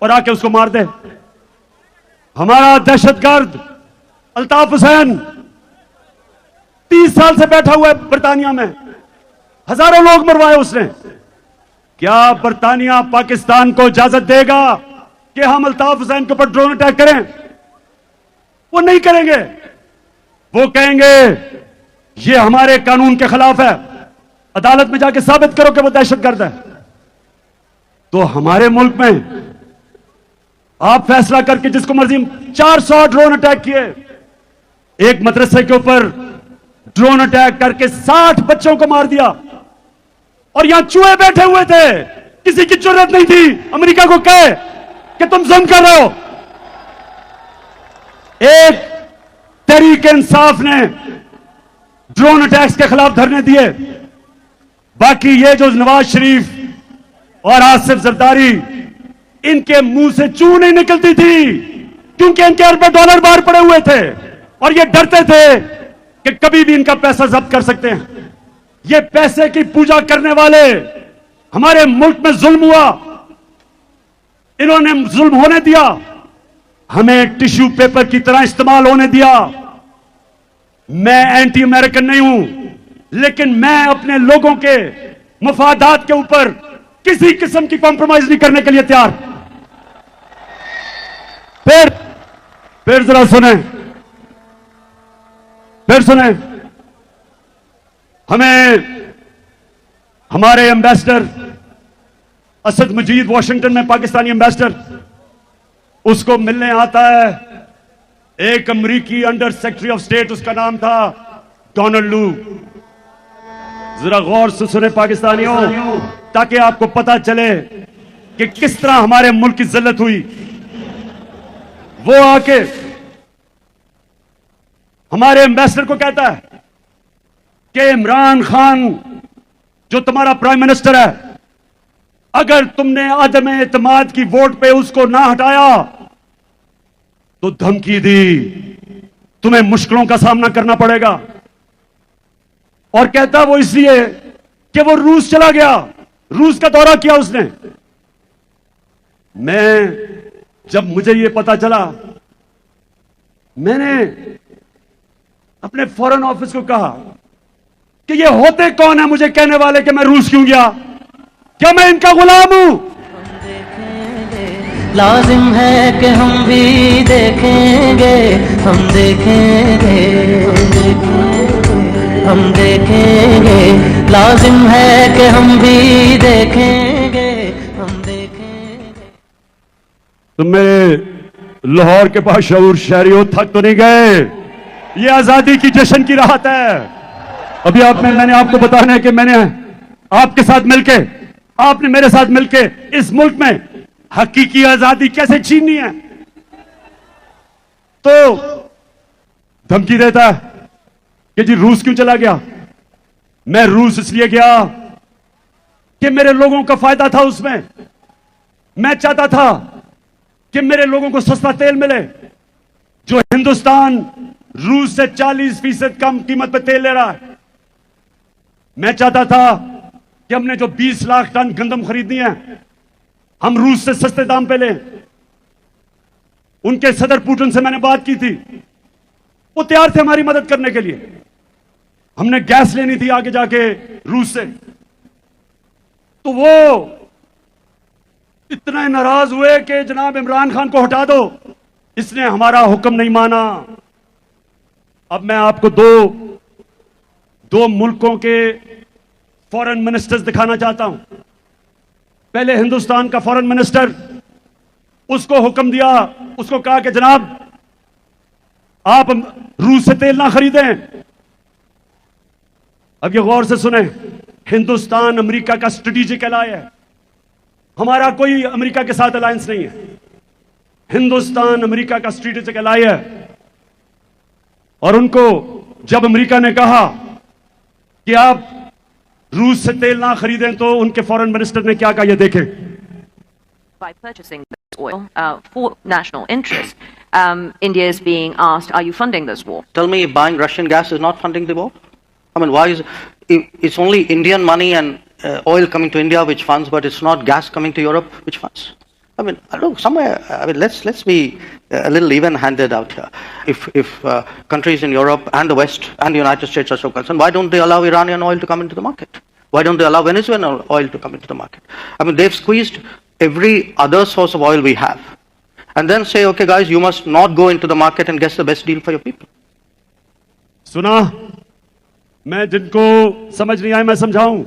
A: और आके उसको मार दे। हमारा दहशतगर्द अल्ताफ हुसैन 30 साल से बैठा हुआ है बर्तानिया में, हजारों लोग मरवाए उसने। क्या बर्तानिया पाकिस्तान को इजाजत देगा कि हम अल्ताफ हुसैन के ऊपर ड्रोन अटैक करें? वो नहीं करेंगे। वो कहेंगे ये हमारे कानून के खिलाफ है, अदालत में जाके साबित करो कि वो दहशतगर्द है। तो हमारे मुल्क में आप फैसला करके जिसको मर्जी 400 ड्रोन अटैक किए, एक मदरसे के ऊपर ड्रोन अटैक करके 60 बच्चों को मार दिया, और यहां चूहे बैठे हुए थे, किसी की जरूरत नहीं थी अमेरिका को कहे कि तुम जुल्म कर रहे हो। एक तहरीक इंसाफ ने ड्रोन अटैक्स के खिलाफ धरने दिए, बाकी ये जो नवाज शरीफ और आसिफ जरदारी, इनके मुंह से चू नहीं निकलती थी, क्योंकि इनके अरबों डॉलर बाहर पड़े हुए थे और ये डरते थे कि कभी भी इनका पैसा जब्त कर सकते हैं। ये पैसे की पूजा करने वाले, हमारे मुल्क में जुल्म हुआ, इन्होंने जुल्म होने दिया, हमें टिश्यू पेपर की तरह इस्तेमाल होने दिया। मैं एंटी अमेरिकन नहीं हूं, लेकिन मैं अपने लोगों के मफादात के ऊपर किसी किस्म की कॉम्प्रोमाइज नहीं करने के लिए तैयार। फिर जरा सुने, फिर सुने, हमें हमारे एम्बेसडर असद मजीद वॉशिंगटन में, पाकिस्तानी एम्बेसडर, उसको मिलने आता है एक अमरीकी अंडर सेक्रेटरी ऑफ स्टेट, उसका नाम था डोनाल्ड लू। जरा गौर से सुने पाकिस्तानियों, ताकि आपको पता चले कि किस तरह हमारे मुल्क की जिल्लत हुई। वो आके हमारे एम्बेसडर को कहता है कि इमरान खान जो तुम्हारा प्राइम मिनिस्टर है, अगर तुमने अदम एतमाद की वोट पे उसको ना हटाया तो धमकी दी, तुम्हें मुश्किलों का सामना करना पड़ेगा। और कहता वो इसलिए कि वो रूस चला गया, रूस का दौरा किया उसने। जब मुझे ये पता चला, मैंने अपने फॉरेन ऑफिस को कहा कि ये होते कौन है मुझे कहने वाले कि मैं रूस क्यों गया? क्या मैं इनका गुलाम हूं?
C: लाजिम है कि हम भी देखेंगे, हम देखेंगे, हम देखेंगे, लाजिम है कि हम भी देखेंगे, हम देखेंगे।
A: तुम मेरे लाहौर के पास शऊर शहरियों, थक तो नहीं गए? ये आजादी की जश्न की राहत है। अभी मैंने आपको बताना है कि मैंने आपके साथ मिलके, आपने मेरे साथ मिलके इस मुल्क में हकीकी आजादी कैसे छीननी है। तो धमकी देता है कि जी रूस क्यों चला गया? मैं रूस इसलिए गया कि मेरे लोगों का फायदा था उसमें। मैं चाहता था कि मेरे लोगों को सस्ता तेल मिले। जो हिंदुस्तान रूस से 40% कम कीमत पर तेल ले रहा है, मैं चाहता था कि हमने जो 20 लाख टन गंदम खरीदनी है, हम रूस से सस्ते दाम पे लें। उनके सदर पुतिन से मैंने बात की थी, वो तैयार थे हमारी मदद करने के लिए। हमने गैस लेनी थी आगे जाके रूस से, तो वो इतना नाराज हुए कि जनाब इमरान खान को हटा दो, इसने हमारा हुक्म नहीं माना। अब मैं आपको दो मुल्कों के फॉरेन मिनिस्टर्स दिखाना चाहता हूं। पहले हिंदुस्तान का फॉरेन मिनिस्टर, उसको हुक्म दिया, उसको कहा कि जनाब आप रूस से तेल ना खरीदें। अब ये गौर से सुने, हिंदुस्तान अमेरिका का स्ट्रेटेजिक एलाय है। हमारा कोई अमेरिका के साथ अलायंस नहीं है, हिंदुस्तान अमेरिका का स्ट्रेटेजिक एलाय है। और उनको जब अमेरिका ने कहा कि आप रूस से तेल ना खरीदें, तो उनके फॉरेन मिनिस्टर ने क्या कहा, ये देखें।
K: By purchasing this oil for national interest, India is being asked, are you funding this war?
L: Tell me, buying Russian gas is not funding the war? I mean, why is it's only Indian money and oil coming to India which funds, but it's not gas coming to Europe which funds? I mean, look, somewhere. I mean, let's be a little even-handed out here. If countries in Europe and the West and the United States are so concerned, why don't they allow Iranian oil to come into the market? Why don't they allow Venezuelan oil to come into the market? I mean, they've squeezed every other source of oil we have, and then say, okay, guys, you must not go into the market and get the best deal for your people.
A: सुना, मैं जिनको समझ नहीं आया मैं समझाऊं।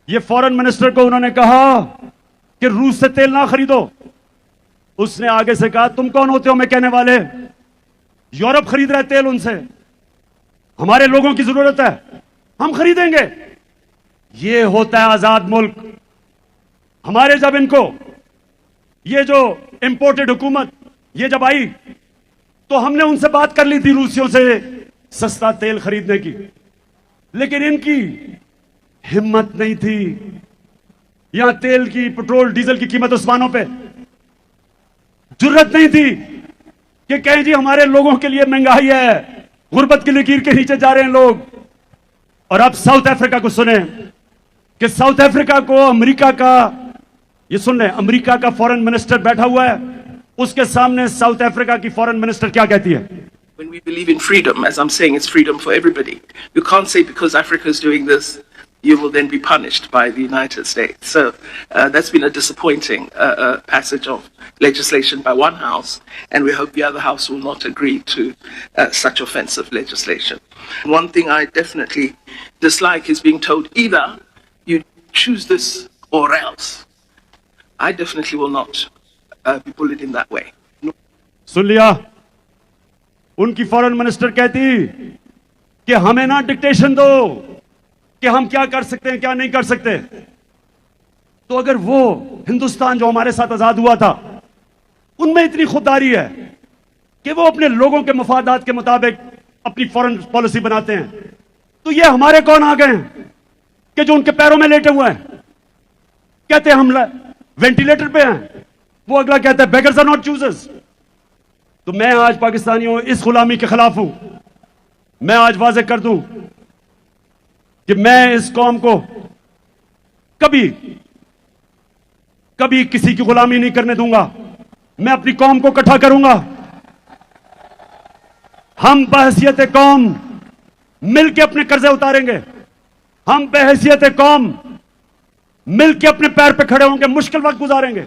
A: ये foreign minister को उन्होंने कहा कि रूस से तेल ना खरीदो। उसने आगे से कहा, तुम कौन होते हो मैं कहने वाले? यूरोप खरीद रहे तेल उनसे, हमारे लोगों की जरूरत है, हम खरीदेंगे। ये होता है आजाद मुल्क। हमारे जब इनको ये जो इंपोर्टेड हुकूमत ये जब आई, तो हमने उनसे बात कर ली थी रूसियों से सस्ता तेल खरीदने की, लेकिन इनकी हिम्मत नहीं थी। यहां तेल की, पेट्रोल डीजल की कीमत आसमानों पे, जुर्रत नहीं थी कि कहें जी हमारे लोगों के लिए महंगाई है, गुर्बत की लकीर के नीचे जा रहे हैं लोग। और अब साउथ अफ्रीका को सुने कि साउथ अफ्रीका को अमेरिका का, ये सुन लें, अमेरिका का फॉरेन मिनिस्टर बैठा हुआ है, उसके सामने साउथ अफ्रीका की फॉरेन मिनिस्टर क्या कहती है?
M: When we believe in freedom, as I'm saying, it's freedom for everybody. You can't say because Africa is doing this, you will then be punished by the United States. So that's been a disappointing passage of legislation by one house, and we hope the other house will not agree to such offensive legislation. One thing I definitely dislike is being told either you choose this or else. I definitely will not be bullied in that way.
A: सुन लिया, उनकी foreign minister कहती कि हमें ना dictation दो कि हम क्या कर सकते हैं क्या नहीं कर सकते। तो अगर वो हिंदुस्तान जो हमारे साथ आजाद हुआ था, उनमें इतनी खुददारी है कि वो अपने लोगों के मफादात के मुताबिक अपनी फॉरेन पॉलिसी बनाते हैं, तो ये हमारे कौन आ गए कि जो उनके पैरों में लेटे हुए हैं, कहते हैं हम वेंटिलेटर पे हैं, वो अगला कहता है बेगर्स आर नॉट चूजर्स। तो मैं आज पाकिस्तानियों इस गुलामी के खिलाफ हूं। मैं आज वाज़ेह कर दूं कि मैं इस कौम को कभी कभी किसी की गुलामी नहीं करने दूंगा। मैं अपनी कौम को इकट्ठा करूंगा। हम बहैसियत कौम मिलकर अपने कर्जे उतारेंगे। हम बहैसियत कौम मिलकर अपने पैर पे खड़े होंगे, मुश्किल वक्त गुजारेंगे।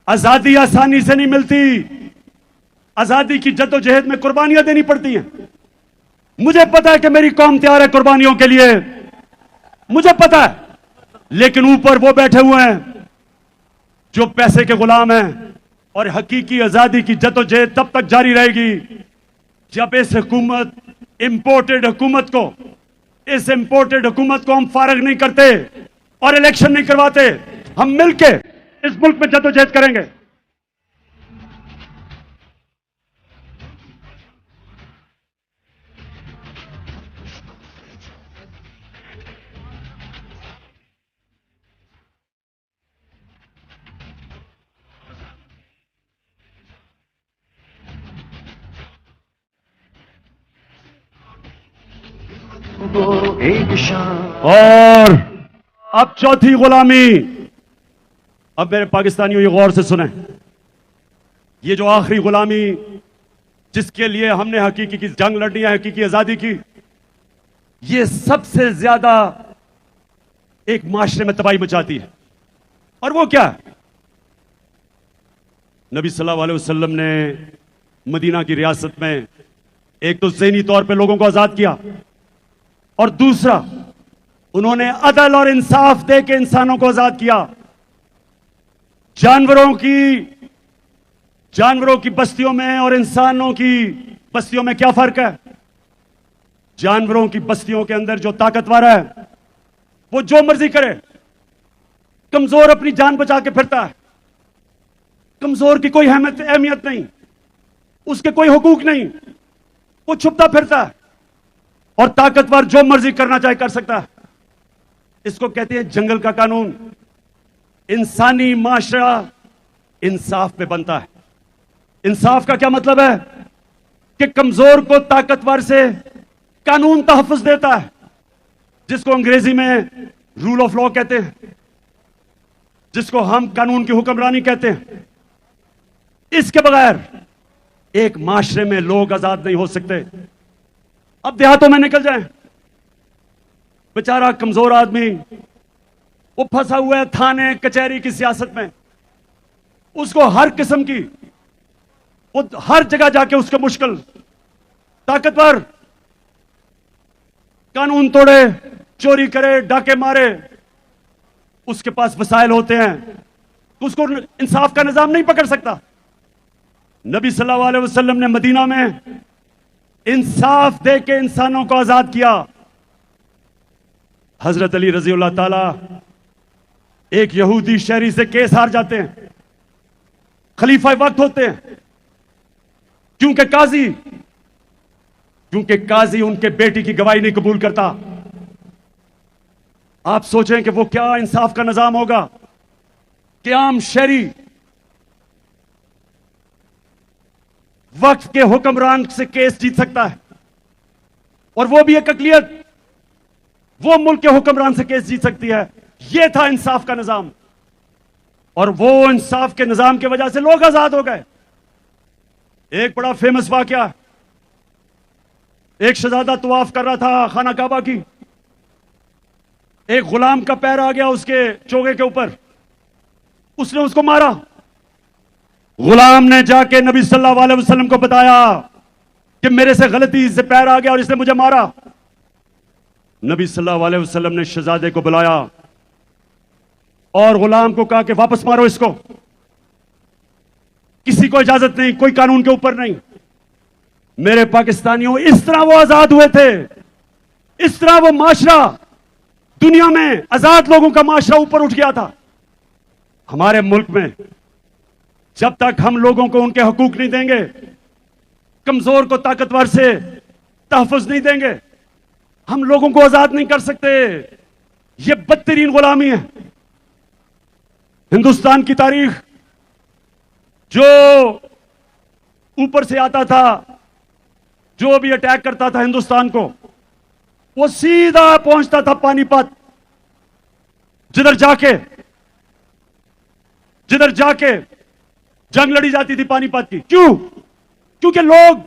A: आजादी आसानी से नहीं मिलती। आजादी की जद्दोजहद में कुर्बानियां देनी पड़ती हैं। मुझे पता है कि मेरी कौम तैयार है कुर्बानियों के लिए, मुझे पता है, लेकिन ऊपर वो बैठे हुए हैं जो पैसे के गुलाम हैं। और हकीकी आजादी की जद्दोजहद तब तक जारी रहेगी जब इस हुकूमत, इंपोर्टेड हुकूमत को हम फारग नहीं करते और इलेक्शन नहीं करवाते। हम मिलके इस मुल्क में जद्दोजहद करेंगे। और अब चौथी गुलामी। अब मेरे पाकिस्तानियों ये गौर से सुने, ये जो आखिरी गुलामी जिसके लिए हमने हकीकी की जंग लड़नी है, हकीकी आजादी की, ये सबसे ज्यादा एक माशरे में तबाही मचाती है। और वो क्या है? नबी सल्लल्लाहु अलैहि वसल्लम ने मदीना की रियासत में एक तो ज़हनी तौर पे लोगों को आजाद किया, और दूसरा उन्होंने अदल और इंसाफ दे के इंसानों को आजाद किया। जानवरों की बस्तियों में और इंसानों की बस्तियों में क्या फर्क है? जानवरों की बस्तियों के अंदर जो ताकतवर है वो जो मर्जी करे, कमजोर अपनी जान बचा के फिरता है। कमजोर की कोई अहमियत नहीं, उसके कोई हुकूक नहीं, वो छुपता फिरता है। और ताकतवर जो मर्जी करना चाहे कर सकता है। इसको कहते हैं जंगल का कानून। इंसानी माशरा इंसाफ पे बनता है। इंसाफ का क्या मतलब है? कि कमजोर को ताकतवर से कानून तहफ़्फ़ुज़ देता है, जिसको अंग्रेजी में रूल ऑफ लॉ कहते हैं, जिसको हम कानून की हुक्मरानी कहते हैं। इसके बगैर एक माशरे में लोग आजाद नहीं हो सकते। अब देहातों में निकल जाएं, बेचारा कमजोर आदमी वो फंसा हुआ है थाने कचहरी की सियासत में। उसको हर किस्म की, वो हर जगह जाके उसका मुश्किल। ताकतवर कानून तोड़े, चोरी करे, डाके मारे, उसके पास वसाइल होते हैं, तो उसको इंसाफ का निजाम नहीं पकड़ सकता। नबी सल्लल्लाहु अलैहि वसल्लम ने मदीना में इंसाफ दे के इंसानों को आजाद किया। हजरत अली रजी अल्लाह ताला एक यहूदी शहरी से केस हार जाते हैं, खलीफा वक्त होते हैं, क्योंकि काजी उनके बेटी की गवाही नहीं कबूल करता। आप सोचें कि वो क्या इंसाफ का निजाम होगा कि आम शहरी वक्फ के हुक्मरान से केस जीत सकता है, और वो भी एक अकलियत, वो मुल्क के हुक्मरान से केस जीत सकती है। यह था इंसाफ का निजाम, और वो इंसाफ के निजाम की वजह से लोग आजाद हो गए। एक बड़ा फेमस वाकया, एक शहजादा तवाफ कर रहा था खाना काबा की, एक गुलाम का पैर आ गया उसके चोगे के ऊपर, उसने उसको मारा। गुलाम ने जाके नबी सल्लल्लाहु अलैहि वसल्लम को बताया कि मेरे से गलती से पैर आ गया और इसने मुझे मारा। नबी सल्लल्लाहु अलैहि वसल्लम ने शहजादे को बुलाया और गुलाम को कहा कि वापस मारो इसको, किसी को इजाजत नहीं, कोई कानून के ऊपर नहीं। मेरे पाकिस्तानियों, इस तरह वो आजाद हुए थे, इस तरह वो माशरा, दुनिया में आजाद लोगों का माशरा ऊपर उठ गया था। हमारे मुल्क में जब तक हम लोगों को उनके हकूक नहीं देंगे, कमजोर को ताकतवर से तहफ़्फ़ुज़ नहीं देंगे, हम लोगों को आजाद नहीं कर सकते। यह बदतरीन गुलामी है। हिंदुस्तान की तारीख, जो ऊपर से आता था, जो भी अटैक करता था हिंदुस्तान को, वो सीधा पहुंचता था पानीपत, जिधर जाके जंग लड़ी जाती थी पानीपत की। क्यों? क्योंकि लोग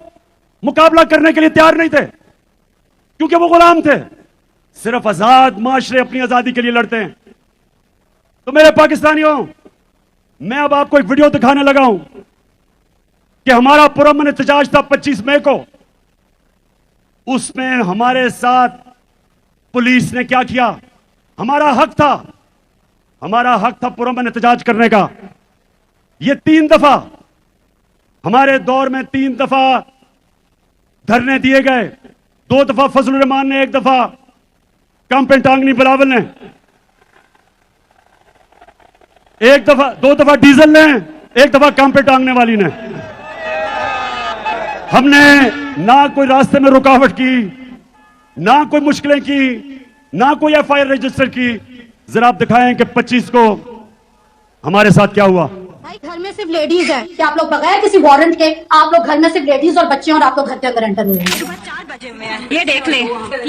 A: मुकाबला करने के लिए तैयार नहीं थे, क्योंकि वो गुलाम थे। सिर्फ आजाद माशरे अपनी आजादी के लिए लड़ते हैं। तो मेरे पाकिस्तानियों, मैं अब आपको एक वीडियो दिखाने लगा हूं कि हमारा पुरअमन एहतजाज था 25 मई को, उसमें हमारे साथ पुलिस ने क्या किया। हमारा हक था पुरअमन एहतजाज करने का। ये 3 दफा हमारे दौर में 3 दफा धरने दिए गए। 2 दफा फजलुर रहमान ने, 1 दफा कैंपेन टांगनी बिलावल ने, 2 दफा डीजल ने, 1 दफा कैंपेन टांगने वाली ने। हमने ना कोई रास्ते में रुकावट की, ना कोई मुश्किलें की, ना कोई एफआईआर रजिस्टर की। जरा आप दिखाएं कि 25 को हमारे साथ क्या हुआ।
J: भाई, घर में सिर्फ लेडीज है कि आप लोग बगैर किसी वारंट के, आप लोग घर में सिर्फ लेडीज और बच्चे, और आप लोग घर के अंदर एंटर हुए हैं।
N: सुबह 4 बजे हुए हैं। ये देख ले,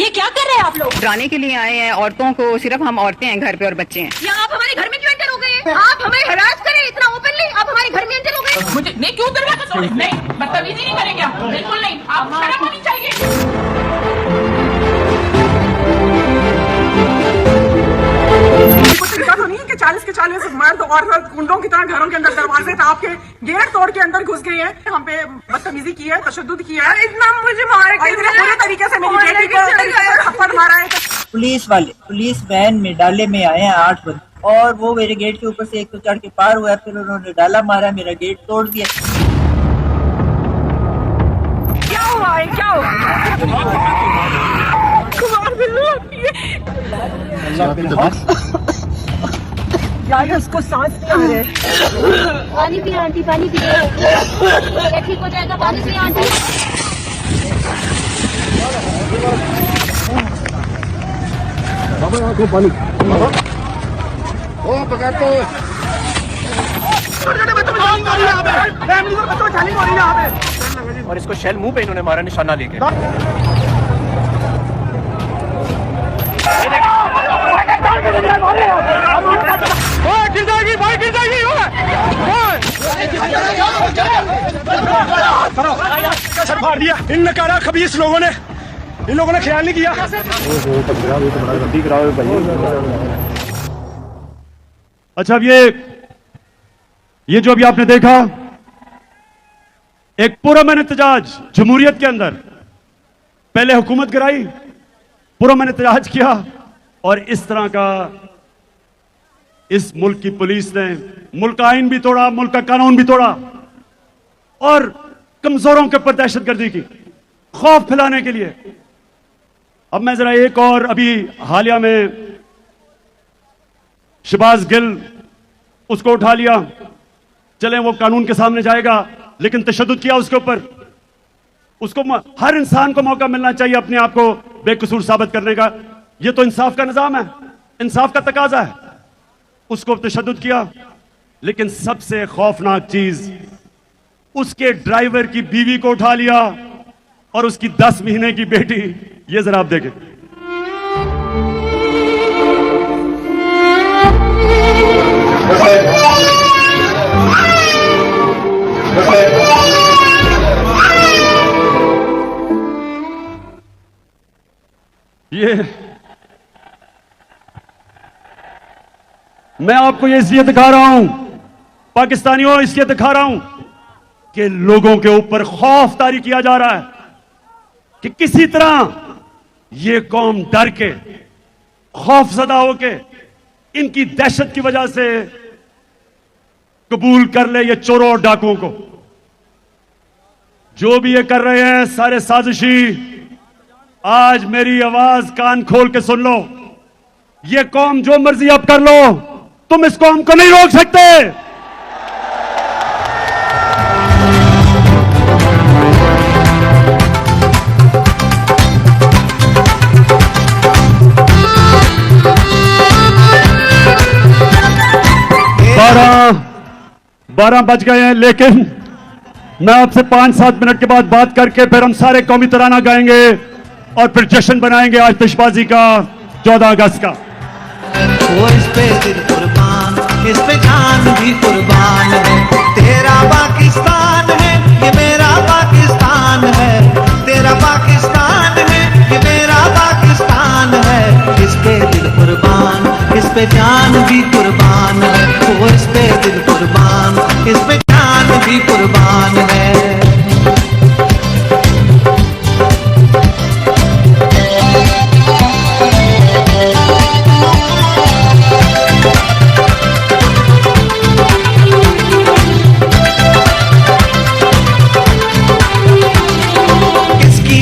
N: ये क्या कर रहे हैं आप लोग? डराने के लिए आए हैं औरतों को। सिर्फ हम औरतें हैं घर पे और बच्चे हैं। या आप हमारे घर में क्यों एंटर हो गए? आप हमें हरास करें इतना ओपनली, आप हमारे घर में एंटर हो गए। मुझे नहीं, क्यों दरवाजा तोड़े? नहीं, बदतमीजी नहीं करेंगे आप, बिल्कुल नहीं। आप शर्म होनी चाहिए।
O: तो नहीं कि 40 के 40 मर्द और गुंडों की तरह घरों के अंदर दरवाजे थे, आपके गेट तोड़ के अंदर घुस गए हैं। हम पे बदतमीजी की है, तशद्दुद किया है, इतना मुझे मारे, पूरे तरीके से मेरी बेटी को थप्पड़ मारा है।
P: पुलिस वाले पुलिस वैन में डाले में आए हैं 8 बंदे, और वो मेरे गेट के ऊपर से एक तो चढ़ के पार हुआ, फिर उन्होंने डाला मारा, मेरा गेट तोड़ दिया।
O: क्या हुआ है? क्या हुआ? यार उसको सांस नहीं आ रहे।
J: पानी पी आंटी, पानी पी, ठीक हो जाएगा। पानी पी आंटी।
D: पानी
F: और इसको शेल मुंह पे इन्होंने मारा, निशाना लेके।
D: सर फाड़ दिया इन नकारा खबीस लोगों ने, इन लोगों ने ख्याल नहीं किया।
A: अच्छा, अब ये जो अभी आपने देखा, एक पुरअमन एहतजाज जमहूरियत के अंदर, पहले हुकूमत गिराई, पुरअमन एहतजाज किया, और इस तरह का इस मुल्क की पुलिस ने मुल्क का आइन भी तोड़ा, मुल्क का कानून भी तोड़ा, और कमजोरों के ऊपर दहशतगर्दी की, खौफ फैलाने के लिए। अब मैं जरा एक और, अभी हालिया में शहबाज गिल, उसको उठा लिया, चलें वो कानून के सामने जाएगा, लेकिन तशद्दुद किया उसके ऊपर। हर इंसान को मौका मिलना चाहिए अपने आप को बेकसूर साबित करने का। यह तो इंसाफ का निजाम है, इंसाफ का तकाजा है। उसको तशद्दुद किया, लेकिन सबसे खौफनाक चीज, उसके ड्राइवर की बीवी को उठा लिया और उसकी 10 महीने की बेटी। ये जरा आप देखें। ये मैं आपको ये इसलिए दिखा रहा हूं, पाकिस्तानियों, इसलिए दिखा रहा हूं कि लोगों के ऊपर खौफ तारी किया जा रहा है कि किसी तरह ये कौम डर के, खौफजदा होके, इनकी दहशत की वजह से कबूल कर ले ये चोरों और डाकुओं को। जो भी ये कर रहे हैं सारे साजिशी। आज मेरी आवाज कान खोल के सुन लो। ये कौम जो मर्जी अब कर लो, तुम इस कौम को नहीं रोक सकते। बारह बज गए हैं, लेकिन मैं आपसे 5-7 मिनट के बाद बात करके फिर हम सारे कौमी तराना गाएंगे और फिर जश्न बनाएंगे आतिशबाजी का 14 अगस्त का।
C: वो इस पे दिल कुर्बान, इस पे जान भी कुर्बान है। तेरा पाकिस्तान है, ये मेरा पाकिस्तान है। तेरा पाकिस्तान है, ये मेरा पाकिस्तान है। इस पे दिल कुर्बान, इस पे जान भी कुर्बान है। वो इस पे दिल कुर्बान, इस पे जान भी कुर्बान है।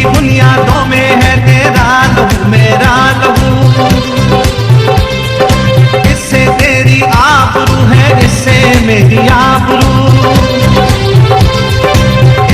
C: बुनियादों में है तेरा लहू मेरा लहू। इससे तेरी आबरू है, इससे मेरी आबरू।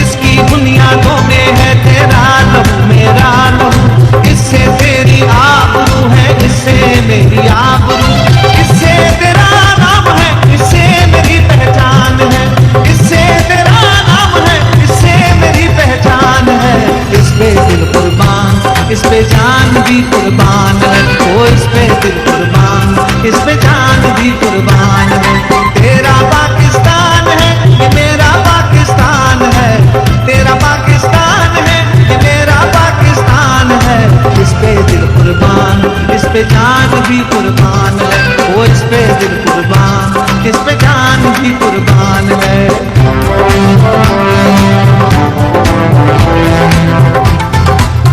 C: इसकी बुनियादों में है तेरा लहू मेरा लहू। इससे तेरी आबरू है, इससे मेरी आबरू। इससे तेरा नाम है, इससे मेरी पहचान है। इससे तेरा नाम है, इससे मेरी पहचान है। इस पे दिल कुर्बान, इस पे जान भी कुर्बान है। ओ इस पे दिल कुर्बान, इस पे जान भी कुर्बान है। तेरा पाकिस्तान है, ये मेरा पाकिस्तान है। तेरा पाकिस्तान है, ये मेरा पाकिस्तान है। इस पे दिल कुर्बान, इस पे जान भी कुर्बान है। ओ इस पे दिल कुर्बान, इस पे जान भी कुर्बान है।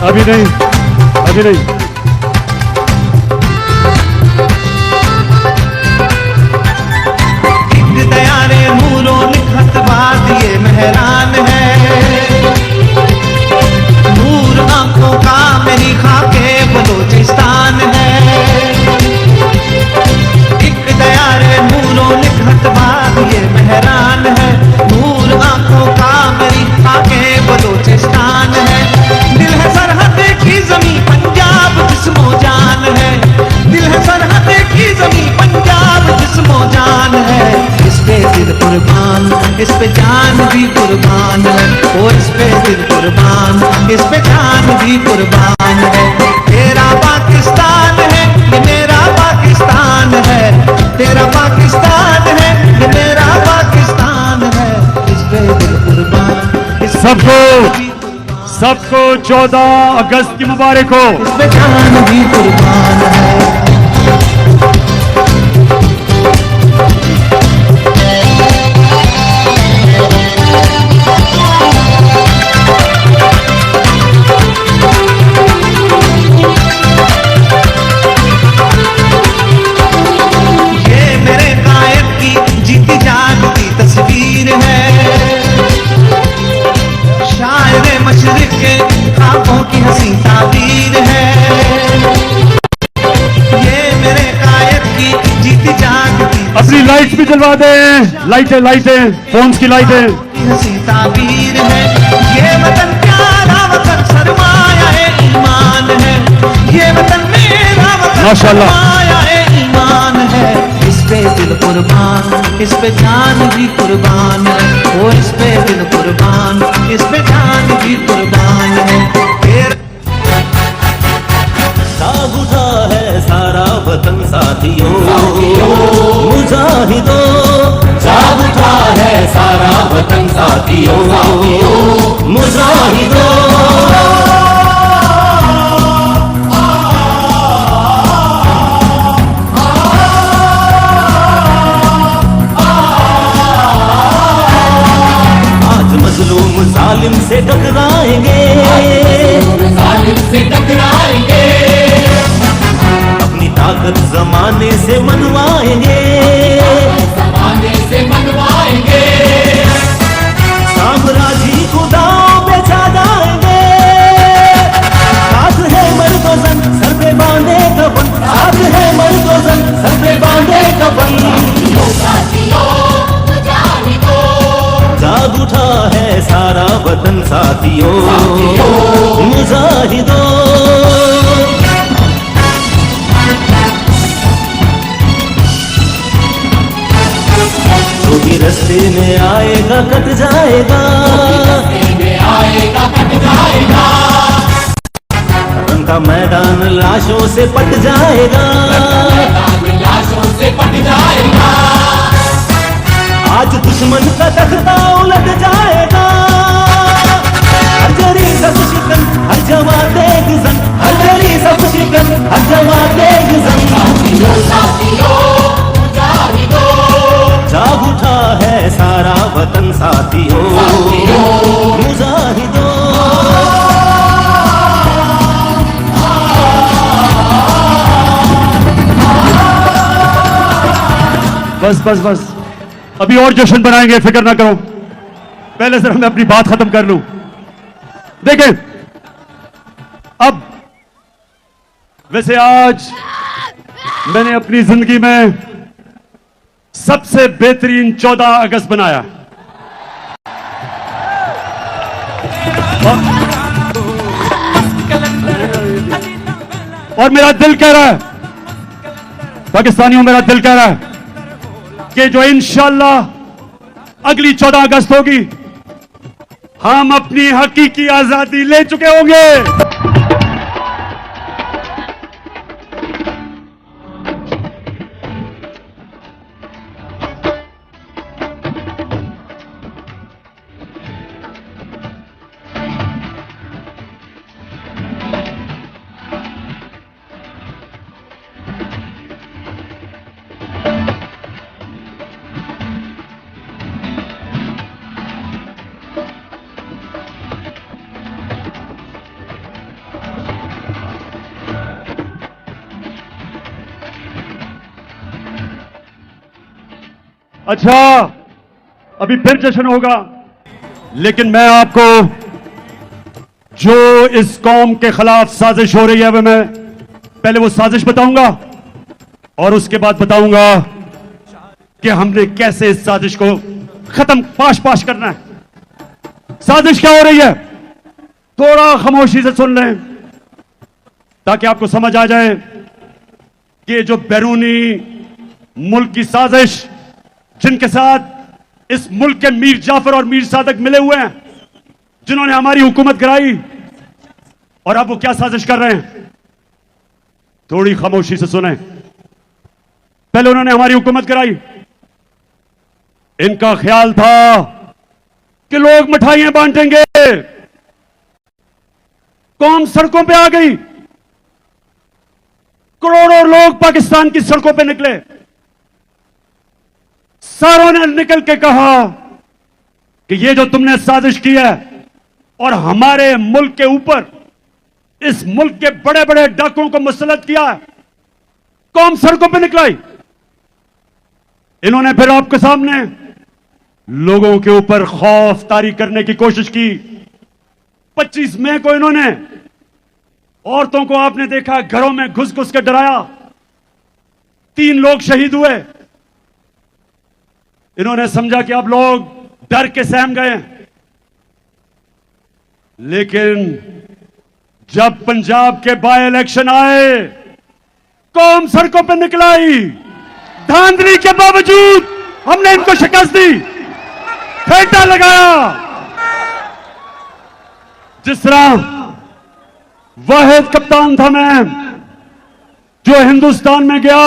A: अभी नहीं, अभी नहीं।
C: एक दयारे नूरो लिखत बाद ये मेहरान है। नूर आंखों का मेरी खाके बलूचिस्तान है। एक दयारे नूरो लिखत बाद ये मेहरान है। नूर आंखों का मेरी खाके बलूचिस्तान है। दिल है सरहद की जमीन पंजाब जिस्मो जान है। दिल है सरहद की जमीन पंजाब जिस्मो जान है। इस पे दिल कुर्बान, इस पे जान भी कुर्बान है। ओ इस पे दिल कुर्बान, इस पे जान भी कुर्बान है। तेरा पाकिस्तान है, ये मेरा पाकिस्तान है। तेरा पाकिस्तान है, ये मेरा पाकिस्तान है। इस पे दिल कुर्बान, इस
A: सबको 14 अगस्त की मुबारक हो।
C: इस पे जान भी कुर्बान है। ये मेरे कायद की जीती जागती तस्वीर है। शायर मशरिक के ख्वाबों की हंसी ताबीर है। ये मेरे कायद की जीती जागती
A: अपनी लाइट्स भी जलवा दें, लाइटें, फोन्स की लाइटें।
C: हंसी ताबीर है। ये वतन प्यार ये वतन मेरा वतन
A: माशाल्लाह।
C: माया ईमान है, इस पे दिल कुर्बान, इस पे जान भी कुर्बान है, ओ इस पे दिल कुर्बान, इस पे जान भी कुर्बान है।
Q: दाग उठा है सारा वतन साथियों, मुजाहिदों दाग उठा है सारा वतन साथियों, मुजाहिदों मजलूम जालिम से टकराएंगे, जालिम से टकराएंगे, अपनी ताकत जमाने से मनवाएंगे, जमाने से मनवाएंगे, साम्राज्य खुदाओं पे छा जाएंगे। साथ है मर्दोजन सर पे बांधे कफन, साथ है मर्दोजन सर पे बांधे कफन, जाग उठा है सारा वतन साथियों, मुजाहिदों जो भी रास्ते में आएगा कट जाएगा, उनका मैदान लाशों से पट जाएगा, लाशों से पट जाएगा। आज दुश्मन का तख्ता उलट जाएगा, हर जरी सब शिकन हर जमाते गुजन, हर जरी सब शिकन हर जमाते गुजन। जाग उठा है सारा वतन साथियों, मुजाहिदों
A: बस बस बस, अभी और जश्न बनाएंगे, फिक्र ना करो। पहले सिर्फ मैं अपनी बात खत्म कर लूं। देखें, अब वैसे आज मैंने अपनी जिंदगी में सबसे बेहतरीन 14 अगस्त बनाया, और मेरा दिल कह रहा है, पाकिस्तानियों मेरा दिल कह रहा है कि जो इंशाअल्लाह अगली 14 अगस्त होगी, हम अपनी हकीकी आजादी ले चुके होंगे। अच्छा, अभी फिर जश्न होगा, लेकिन मैं आपको जो इस कौम के खिलाफ साजिश हो रही है वह मैं पहले वो साजिश बताऊंगा और उसके बाद बताऊंगा कि हमने कैसे इस साजिश को खत्म पाश पाश करना है। साजिश क्या हो रही है, थोड़ा खामोशी से सुन लें ताकि आपको समझ आ जाए कि जो बैरूनी मुल्क की साजिश जिनके साथ इस मुल्क के मीर जाफर और मीर सादक मिले हुए हैं, जिन्होंने हमारी हुकूमत कराई, और अब वो क्या साजिश कर रहे हैं, थोड़ी खामोशी से सुने। पहले उन्होंने हमारी हुकूमत कराई, इनका ख्याल था कि लोग मिठाइयां बांटेंगे, कौम सड़कों पे आ गई, करोड़ों लोग पाकिस्तान की सड़कों पे निकले, सारों ने निकल के कहा कि ये जो तुमने साजिश की है और हमारे मुल्क के ऊपर इस मुल्क के बड़े बड़े डाकुओं को मुसल्लत किया है, कौम सड़कों पे निकलाई। इन्होंने फिर आपके सामने लोगों के ऊपर खौफ तारी करने की कोशिश की। 25 मई को इन्होंने औरतों को, आपने देखा, घरों में घुस घुस के डराया, 3 लोग शहीद हुए। इन्होंने समझा कि अब लोग डर के सहम गए, लेकिन जब पंजाब के बाय इलेक्शन आए, कौम सड़कों पर निकलाई, धांधली के बावजूद हमने इनको शिकस्त दी, फेंटा लगाया। जिस तरह वाहिद कप्तान था मैं, जो हिंदुस्तान में गया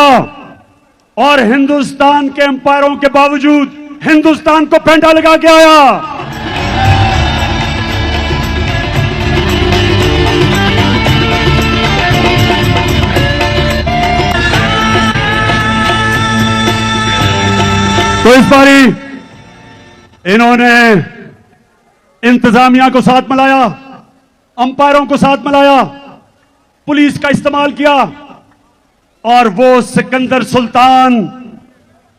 A: और हिंदुस्तान के एम्पायरों के बावजूद हिंदुस्तान को फेंटा लगा के आया। तो इस बारी इन्होंने इंतजामिया को साथ मिलाया, अंपायरों को साथ मिलाया, पुलिस का इस्तेमाल किया और वो सिकंदर सुल्तान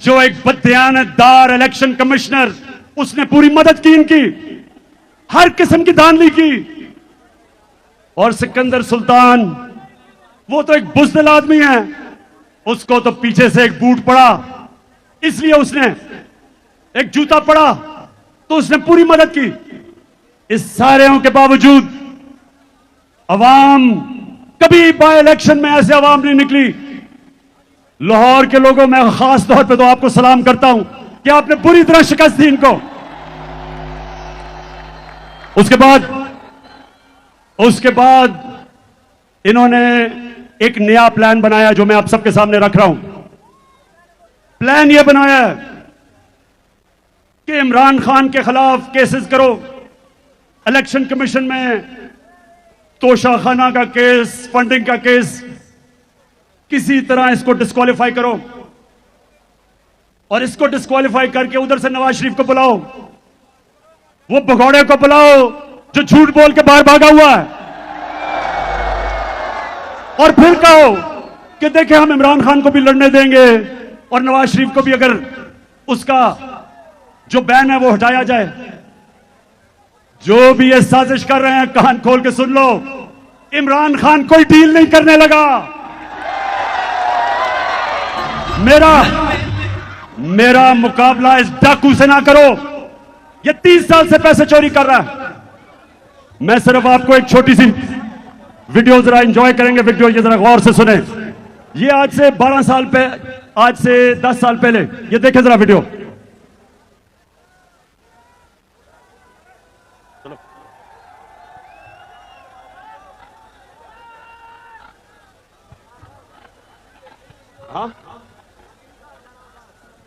A: जो एक बददियानतदार इलेक्शन कमिश्नर, उसने पूरी मदद की इनकी, हर किस्म की धांधली की। और सिकंदर सुल्तान वो तो एक बुज़दिल आदमी है, उसको तो पीछे से एक बूट पड़ा, इसलिए उसने एक जूता पड़ा तो उसने पूरी मदद की। इस सारे के बावजूद अवाम, कभी बाय इलेक्शन में ऐसे अवाम नहीं निकली। लाहौर के लोगों में खास तौर पे तो आपको सलाम करता हूं कि आपने पूरी तरह शिकस्त दी इनको। उसके बाद इन्होंने एक नया प्लान बनाया जो मैं आप सबके सामने रख रहा हूं। प्लान यह बनाया है कि इमरान खान के खिलाफ केसेस करो, इलेक्शन कमीशन में तोशाखाना का केस, फंडिंग का केस, किसी तरह इसको डिस्क्वालीफाई करो और इसको डिस्क्वालीफाई करके उधर से नवाज शरीफ को बुलाओ, वो भगौड़े को बुलाओ जो झूठ बोल के बाहर भागा हुआ है, और फिर कहो कि देखें हम इमरान खान को भी लड़ने देंगे और नवाज शरीफ को भी अगर उसका जो बैन है वो हटाया जाए। जो भी ये साजिश कर रहे हैं, कान खोल के सुन लो, इमरान खान कोई डील नहीं करने लगा। मेरा मुकाबला इस डाकू से ना करो, ये 30 साल से पैसे चोरी कर रहा है। मैं सिर्फ आपको एक छोटी सी वीडियो जरा एंजॉय करेंगे, वीडियो ये जरा गौर से सुने। ये आज से 12 साल पहले, आज से 10 साल पहले, ये देखें जरा वीडियो। चलो हाँ,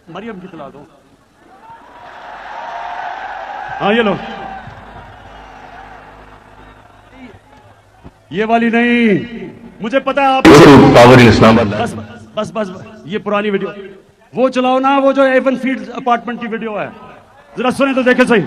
A: मरियम की तला दो। हाँ ये लो, ये वाली नहीं, मुझे पता है आप
I: पावर इन
A: बस बस बस ये पुरानी वीडियो वो चलाओ ना, वो जो एवन फील्ड अपार्टमेंट की वीडियो है, जरा सुने तो देखे सही।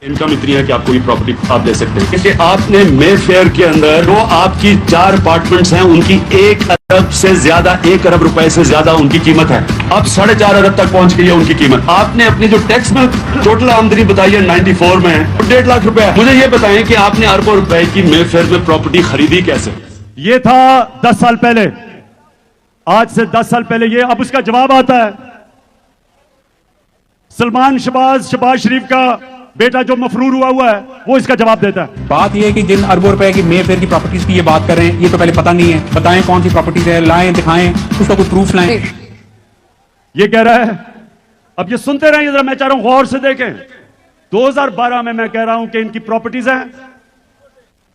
I: इनकम इतनी है कि आप कोई प्रॉपर्टी आप दे सकते हैं, क्योंकि आपने मे फेयर के अंदर जो आपकी 4 अपार्टमेंट्स हैं उनकी 1 अरब से ज्यादा, 1 अरब रुपए से ज्यादा उनकी कीमत है। अब 4.5 अरब तक पहुंच गई है उनकी कीमत। आपने अपनी जो टैक्स में टोटल आमदनी बताई है 94 में है, 1.5 लाख रुपए। मुझे ये बताएं कि आपने अरबों रुपए की मे फेयर में प्रॉपर्टी खरीदी कैसे?
A: ये था 10 साल पहले, आज से 10 साल पहले ये। अब उसका जवाब आता है। सलमान शहबाज शरीफ का बेटा जो मफरूर हुआ है वो इसका जवाब देता है।
R: बात यह है कि जिन अरबों रुपए की मे फेयर की प्रॉपर्टीज की ये बात कर रहे हैं, ये तो पहले पता नहीं है। बताएं कौन सी प्रॉपर्टीज है, लाएं, दिखाएं, उसका कोई प्रूफ लाएं।
A: ये कह रहा है, अब ये सुनते रहिए जरा, मैं चाह रहा हूं गौर से देखें। 2012 में मैं कह रहा हूं कि इनकी प्रॉपर्टीज हैं।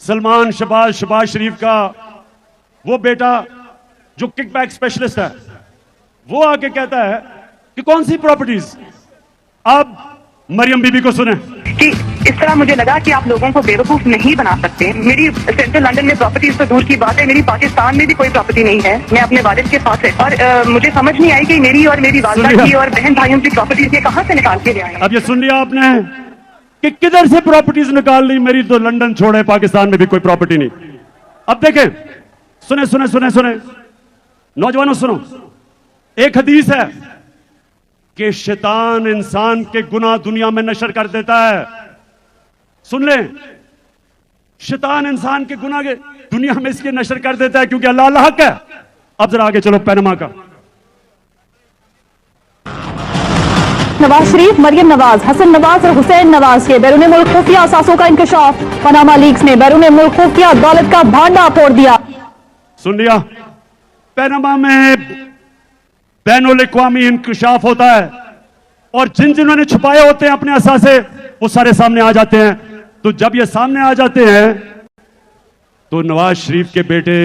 A: सलमान शहबाज शरीफ का वो बेटा जो किकबैक स्पेशलिस्ट है, वो आके कहता है कि कौन सी प्रॉपर्टीज। अब मरियम बीबी को सुने
S: कि इस तरह मुझे लगा कि आप लोगों को बेवकूफ नहीं बना सकते। मेरी सेंट्रल लंदन में प्रॉपर्टीज तो दूर की बात है, मेरी पाकिस्तान में भी कोई प्रॉपर्टी नहीं है। मैं अपने वालिद के साथ है और मुझे समझ नहीं आई कि मेरी और मेरी वालिदा की और बहन भाइयों की प्रॉपर्टीज ये कहां से निकाल के ले आए।
A: अब ये सुन लिया आपने कि किधर से प्रॉपर्टीज निकाल ली। मेरी तो लंदन छोड़े, पाकिस्तान में भी कोई प्रॉपर्टी नहीं। अब देखें, सुने सुने सुने सुने नौजवानों सुनो, एक हदीस है कि शैतान इंसान के गुनाह दुनिया में नशर कर देता है। सुन ले, शैतान इंसान के गुनाह के दुनिया में इसलिए नशर कर देता है क्योंकि अल्लाह अल्लाह हक है। अब जरा आगे चलो, पैनमा का
T: नवाज शरीफ, मरियम नवाज, हसन नवाज और हुसैन नवाज के बैरून मुल्क खुफिया असासों का इंकशाफ। पनामा लीक्स ने बैरून मुल्क खुफिया दौलत का भांडा फोड़ दिया।
A: सुन लिया, पनामा में बैनुल अक़वामी इंकशाफ होता है और जिन्होंने छुपाए होते हैं अपने असासे वो सारे सामने आ जाते हैं। तो जब ये सामने आ जाते हैं तो नवाज शरीफ के बेटे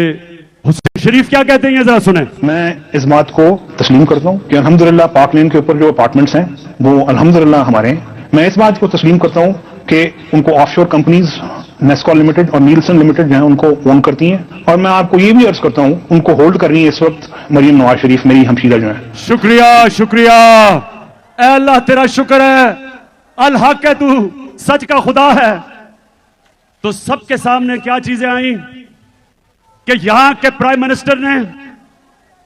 A: हुसैन शरीफ क्या कहते हैं, ये जरा सुने।
U: मैं इस बात को तस्लीम करता हूं कि अल्हम्दुलिल्लाह पाक लेन के ऊपर जो अपार्टमेंट्स हैं वो अल्हम्दुलिल्लाह हमारे हैं। मैं इस बात को तस्लीम करता हूं कि उनको ऑफशोर कंपनीज नेस्को लिमिटेड और नीलसन लिमिटेड जो है उनको ओन करती हैं। और मैं आपको ये भी अर्ज करता हूं उनको होल्ड कर रही है इस वक्त मरियम नवाज शरीफ, मेरी हमशीरा जो है।
A: शुक्रिया शुक्रिया, ऐ अल्लाह तेरा शुक्र है, अल हक है, तू सच का खुदा है। तो सबके सामने क्या चीजें आई कि यहां के प्राइम मिनिस्टर ने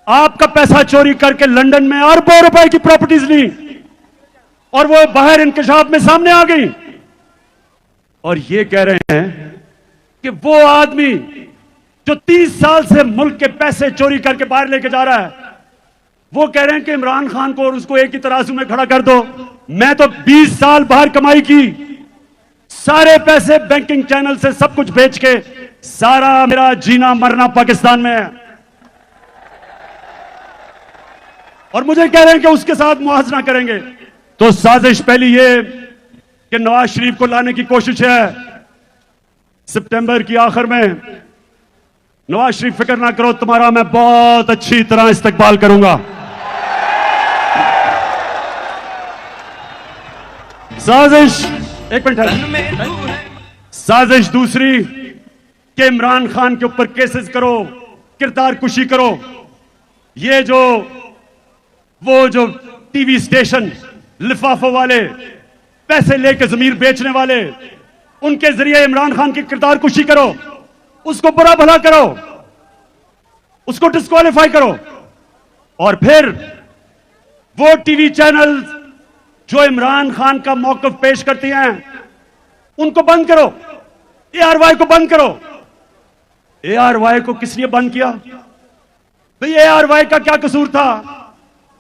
A: आपका पैसा चोरी करके लंदन में अरबों रुपए की प्रॉपर्टीज ली और वो बाहर इंकशाफ में सामने आ गई और ये कह रहे हैं कि वो आदमी जो 30 साल से मुल्क के पैसे चोरी करके बाहर लेके जा रहा है, वो कह रहे हैं कि इमरान खान को और उसको एक ही तराजू में खड़ा कर दो। मैं तो 20 साल बाहर कमाई की, सारे पैसे बैंकिंग चैनल से सब कुछ बेच के, सारा मेरा जीना मरना पाकिस्तान में है, और मुझे कह रहे हैं कि उसके साथ मुआवजा करेंगे। तो साजिश पहली ये कि नवाज शरीफ को लाने की कोशिश है। सितंबर की आखिर में नवाज शरीफ फिक्र ना करो, तुम्हारा मैं बहुत अच्छी तरह इस्तकबाल करूंगा। साजिश, एक मिनट, साजिश दूसरी कि इमरान खान के ऊपर केसेस करो, किरदार कुशी करो। ये वो जो टीवी स्टेशन लिफाफों वाले, पैसे लेके जमीर बेचने वाले, उनके जरिए इमरान खान की किरदार कुशी करो, उसको बुरा भला करो, उसको डिस्क्वालीफाई करो, और फिर वो टीवी चैनल जो इमरान खान का मौकफ पेश करती हैं उनको बंद करो, ARY को बंद करो। ARY को किसने बंद किया भाई? ARY का क्या कसूर था?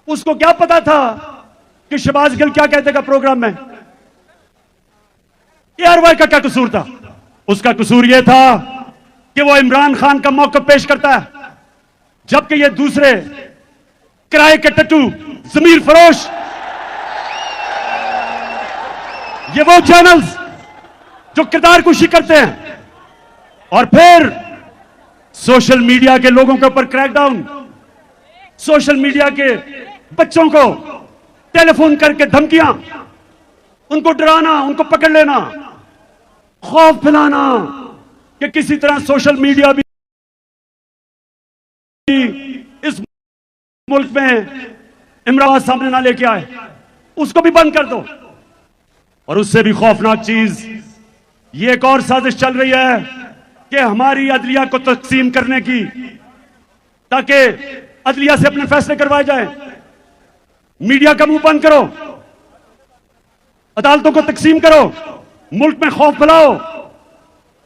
A: उसको क्या पता था कि शहबाज गिल क्या कहते हैं प्रोग्राम में? ARY का क्या कसूर था? उसका कसूर यह था कि वो इमरान खान का मौकफ पेश करता है, जबकि ये दूसरे किराए के टट्टू, जमीर फरोश, ये वो चैनल्स जो किरदार कुशी करते हैं और फिर सोशल मीडिया के लोगों के ऊपर क्रैकडाउन, सोशल मीडिया के बच्चों को टेलीफोन करके धमकियां, उनको डराना, उनको पकड़ लेना, खौफ फैलाना कि किसी तरह सोशल मीडिया भी इस मुल्क में इमरान सामने ना लेके आए, उसको भी बंद कर दो। और उससे भी खौफनाक चीज ये एक और साजिश चल रही है कि हमारी अदलिया को तकसीम करने की, ताकि अदलिया से अपने फैसले करवाए जाए। मीडिया का मुंह बंद करो, अदालतों को तकसीम करो, मुल्क में खौफ फैलाओ,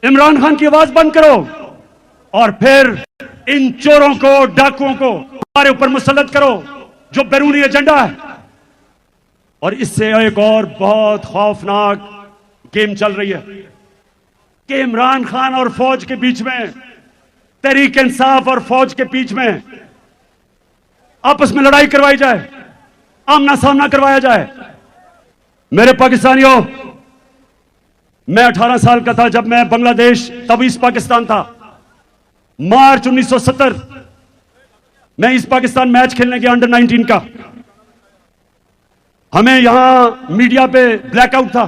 A: इमरान खान की आवाज बंद करो, और फिर इन चोरों को, डाकुओं को हमारे ऊपर मुसल्लत करो जो बैरूनी एजेंडा है। और इससे एक और बहुत खौफनाक गेम चल रही है कि इमरान खान और फौज के बीच में, तहरीक इंसाफ और फौज के बीच में आपस में लड़ाई करवाई जाए, आमना सामना करवाया जाए। मेरे पाकिस्तानियों, मैं 18 साल का था जब मैं बांग्लादेश, तब ईस्ट पाकिस्तान था, मार्च 1970 मैं ईस्ट पाकिस्तान मैच खेलने गया अंडर 19 का। हमें यहां मीडिया पे ब्लैकआउट था,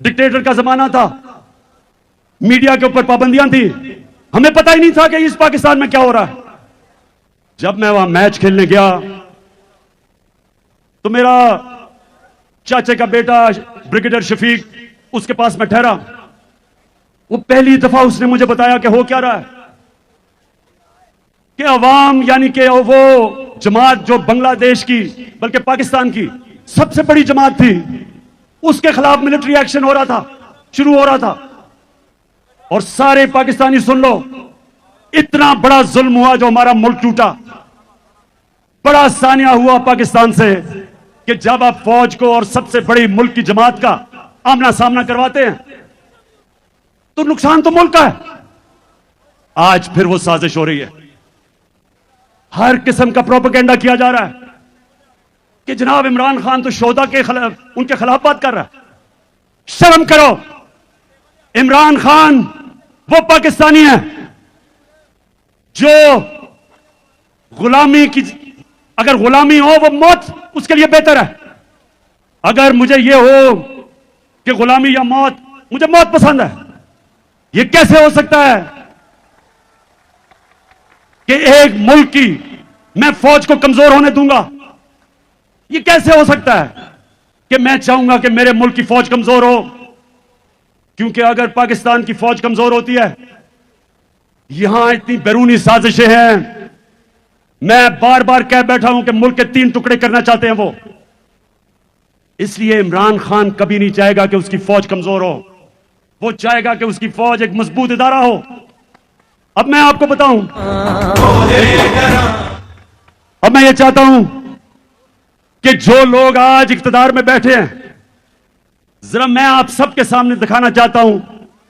A: डिक्टेटर का जमाना था, मीडिया के ऊपर पाबंदियां थी, हमें पता ही नहीं था कि ईस्ट पाकिस्तान में क्या हो रहा है। जब मैं वहां मैच खेलने गया तो मेरा चाचे का बेटा ब्रिगेडियर शफीक उसके पास में ठहरा। वो पहली दफा उसने मुझे बताया कि हो क्या रहा है, कि अवाम यानी कि वो जमात जो बांग्लादेश की, बल्कि पाकिस्तान की सबसे बड़ी जमात थी, उसके खिलाफ मिलिट्री एक्शन हो रहा था, शुरू हो रहा था। और सारे पाकिस्तानी सुन लो, इतना बड़ा जुल्म हुआ जो हमारा मुल्क टूटा, बड़ा सानिया हुआ पाकिस्तान से कि जब आप फौज को और सबसे बड़ी मुल्क की जमात का आमना सामना करवाते हैं तो नुकसान तो मुल्क का है। आज फिर वो साजिश हो रही है, हर किस्म का प्रोपेगेंडा किया जा रहा है कि जनाब इमरान खान तो शोहदा के खिलाफ, उनके खिलाफ बात कर रहा है। शर्म करो, इमरान खान वो पाकिस्तानी है जो गुलामी की, अगर गुलामी हो वो मौत उसके लिए बेहतर है। अगर मुझे ये हो कि गुलामी या मौत, मुझे मौत पसंद है। ये कैसे हो सकता है कि एक मुल्क की मैं फौज को कमजोर होने दूंगा? ये कैसे हो सकता है कि मैं चाहूंगा कि मेरे मुल्क की फौज कमजोर हो? क्योंकि अगर पाकिस्तान की फौज कमजोर होती है, यहां इतनी बैरूनी साजिशें हैं, मैं बार बार कह बैठा हूं कि मुल्क के 3 टुकड़े करना चाहते हैं वो। इसलिए इमरान खान कभी नहीं चाहेगा कि उसकी फौज कमजोर हो, वो चाहेगा कि उसकी फौज एक मजबूत इदारा हो। अब मैं आपको बताऊं, अब मैं ये चाहता हूं कि जो लोग आज इख्तिदार में बैठे हैं, जरा मैं आप सबके सामने दिखाना चाहता हूं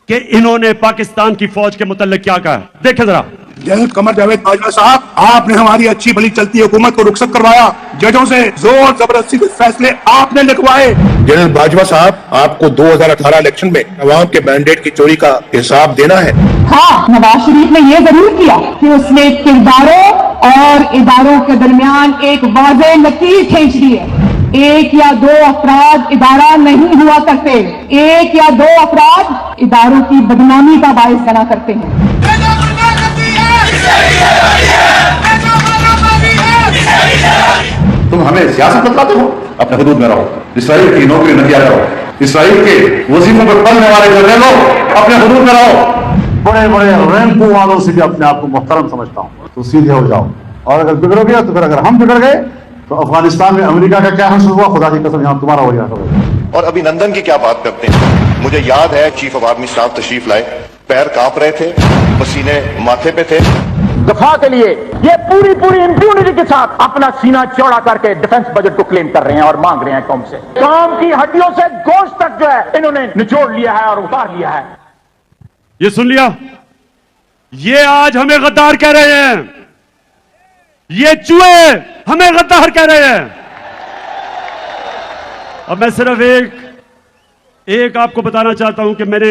A: कि इन्होंने पाकिस्तान की फौज के मुतल्लिक क्या कहा। देखें जरा।
U: जनरल कमर जावेद बाजवा साहब, आपने हमारी अच्छी भली चलती हुकूमत को रुखसत करवाया, जजों से जोर जबरदस्ती के फैसले आपने लिखवाए।
B: जनरल बाजवा साहब, आपको 2018 इलेक्शन में अवाम के मैंडेट की चोरी का हिसाब देना है।
N: हाँ, नवाज शरीफ ने यह जरूर किया कि उसने किरदारों और इदारों के दरमियान एक वाज़ेह लकीर खींच दी है। एक या दो अफराद इदारा नहीं हुआ करते, एक या दो अफराद इदारों की बदनामी का बायस बना करते हैं।
B: तुम हमें सियासत बतलाते हो, अपने हुदूद में रहो, इसराइल की नौकरी न किया करो, इसराइल के वजीफों पर पलने वाले जनरलों अपने हुदूद में रहो।
V: बड़े बड़े रैंकों वालों से भी अपने आप को मुहतरम समझता हूं, तो सीधे हो जाओ, और अगर बिगड़ोगे तो फिर अगर हम बिगड़ गए तो अफगानिस्तान में अमेरिका का क्या हासिल हुआ, खुदा की कसम यहां तुम्हारा हो जाएगा।
B: और अभिनंदन की क्या बात करते हैं? मुझे याद है चीफ ऑफ आर्मी स्टाफ तशरीफ लाए, पैर कांप रहे थे, पसीने माथे पे थे।
W: दफा के लिए ये पूरी इंप्यूनिटी के साथ अपना सीना चौड़ा करके डिफेंस बजट को क्लेम कर रहे हैं और मांग रहे हैं कौम से। कौम की हड्डियों से गोश्त तक जो है इन्होंने निचोड़ लिया है और उतार लिया है।
A: ये सुन लिया, ये आज हमें गद्दार कह रहे हैं, ये चूहे हमें गद्दार कह रहे हैं। अब मैं सिर्फ एक आपको बताना चाहता हूं कि मैंने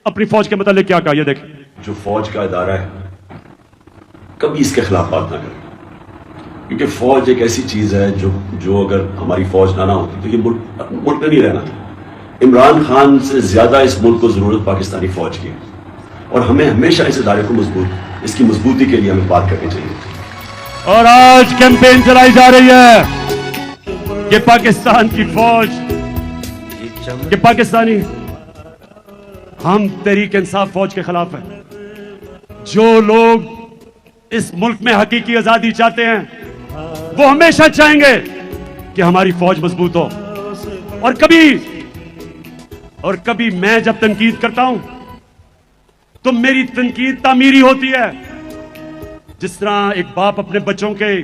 A: अपनी फौज के मुतालिक क्या कहा। ये देखें,
X: जो फौज का इदारा है कभी इसके खिलाफ बात ना करें, क्योंकि फौज एक ऐसी चीज है जो अगर हमारी फौज ना होती तो ये मुल्क में नहीं रहना था। इमरान खान से ज्यादा इस मुल्क को जरूरत पाकिस्तानी फौज की है, और हमें हमेशा इस इदारे को इसकी मजबूती के लिए हमें बात करनी चाहिए।
A: और आज कैंपेन चलाई जा रही है कि पाकिस्तान की फौज, कि पाकिस्तानी, हम तहरीक इंसाफ फौज के खिलाफ हैं। जो लोग इस मुल्क में हकीकी आजादी चाहते हैं वो हमेशा चाहेंगे कि हमारी फौज मजबूत हो। और कभी मैं जब तनकीद करता हूं तो मेरी तनकीद तामीरी होती है। जिस तरह एक बाप अपने बच्चों के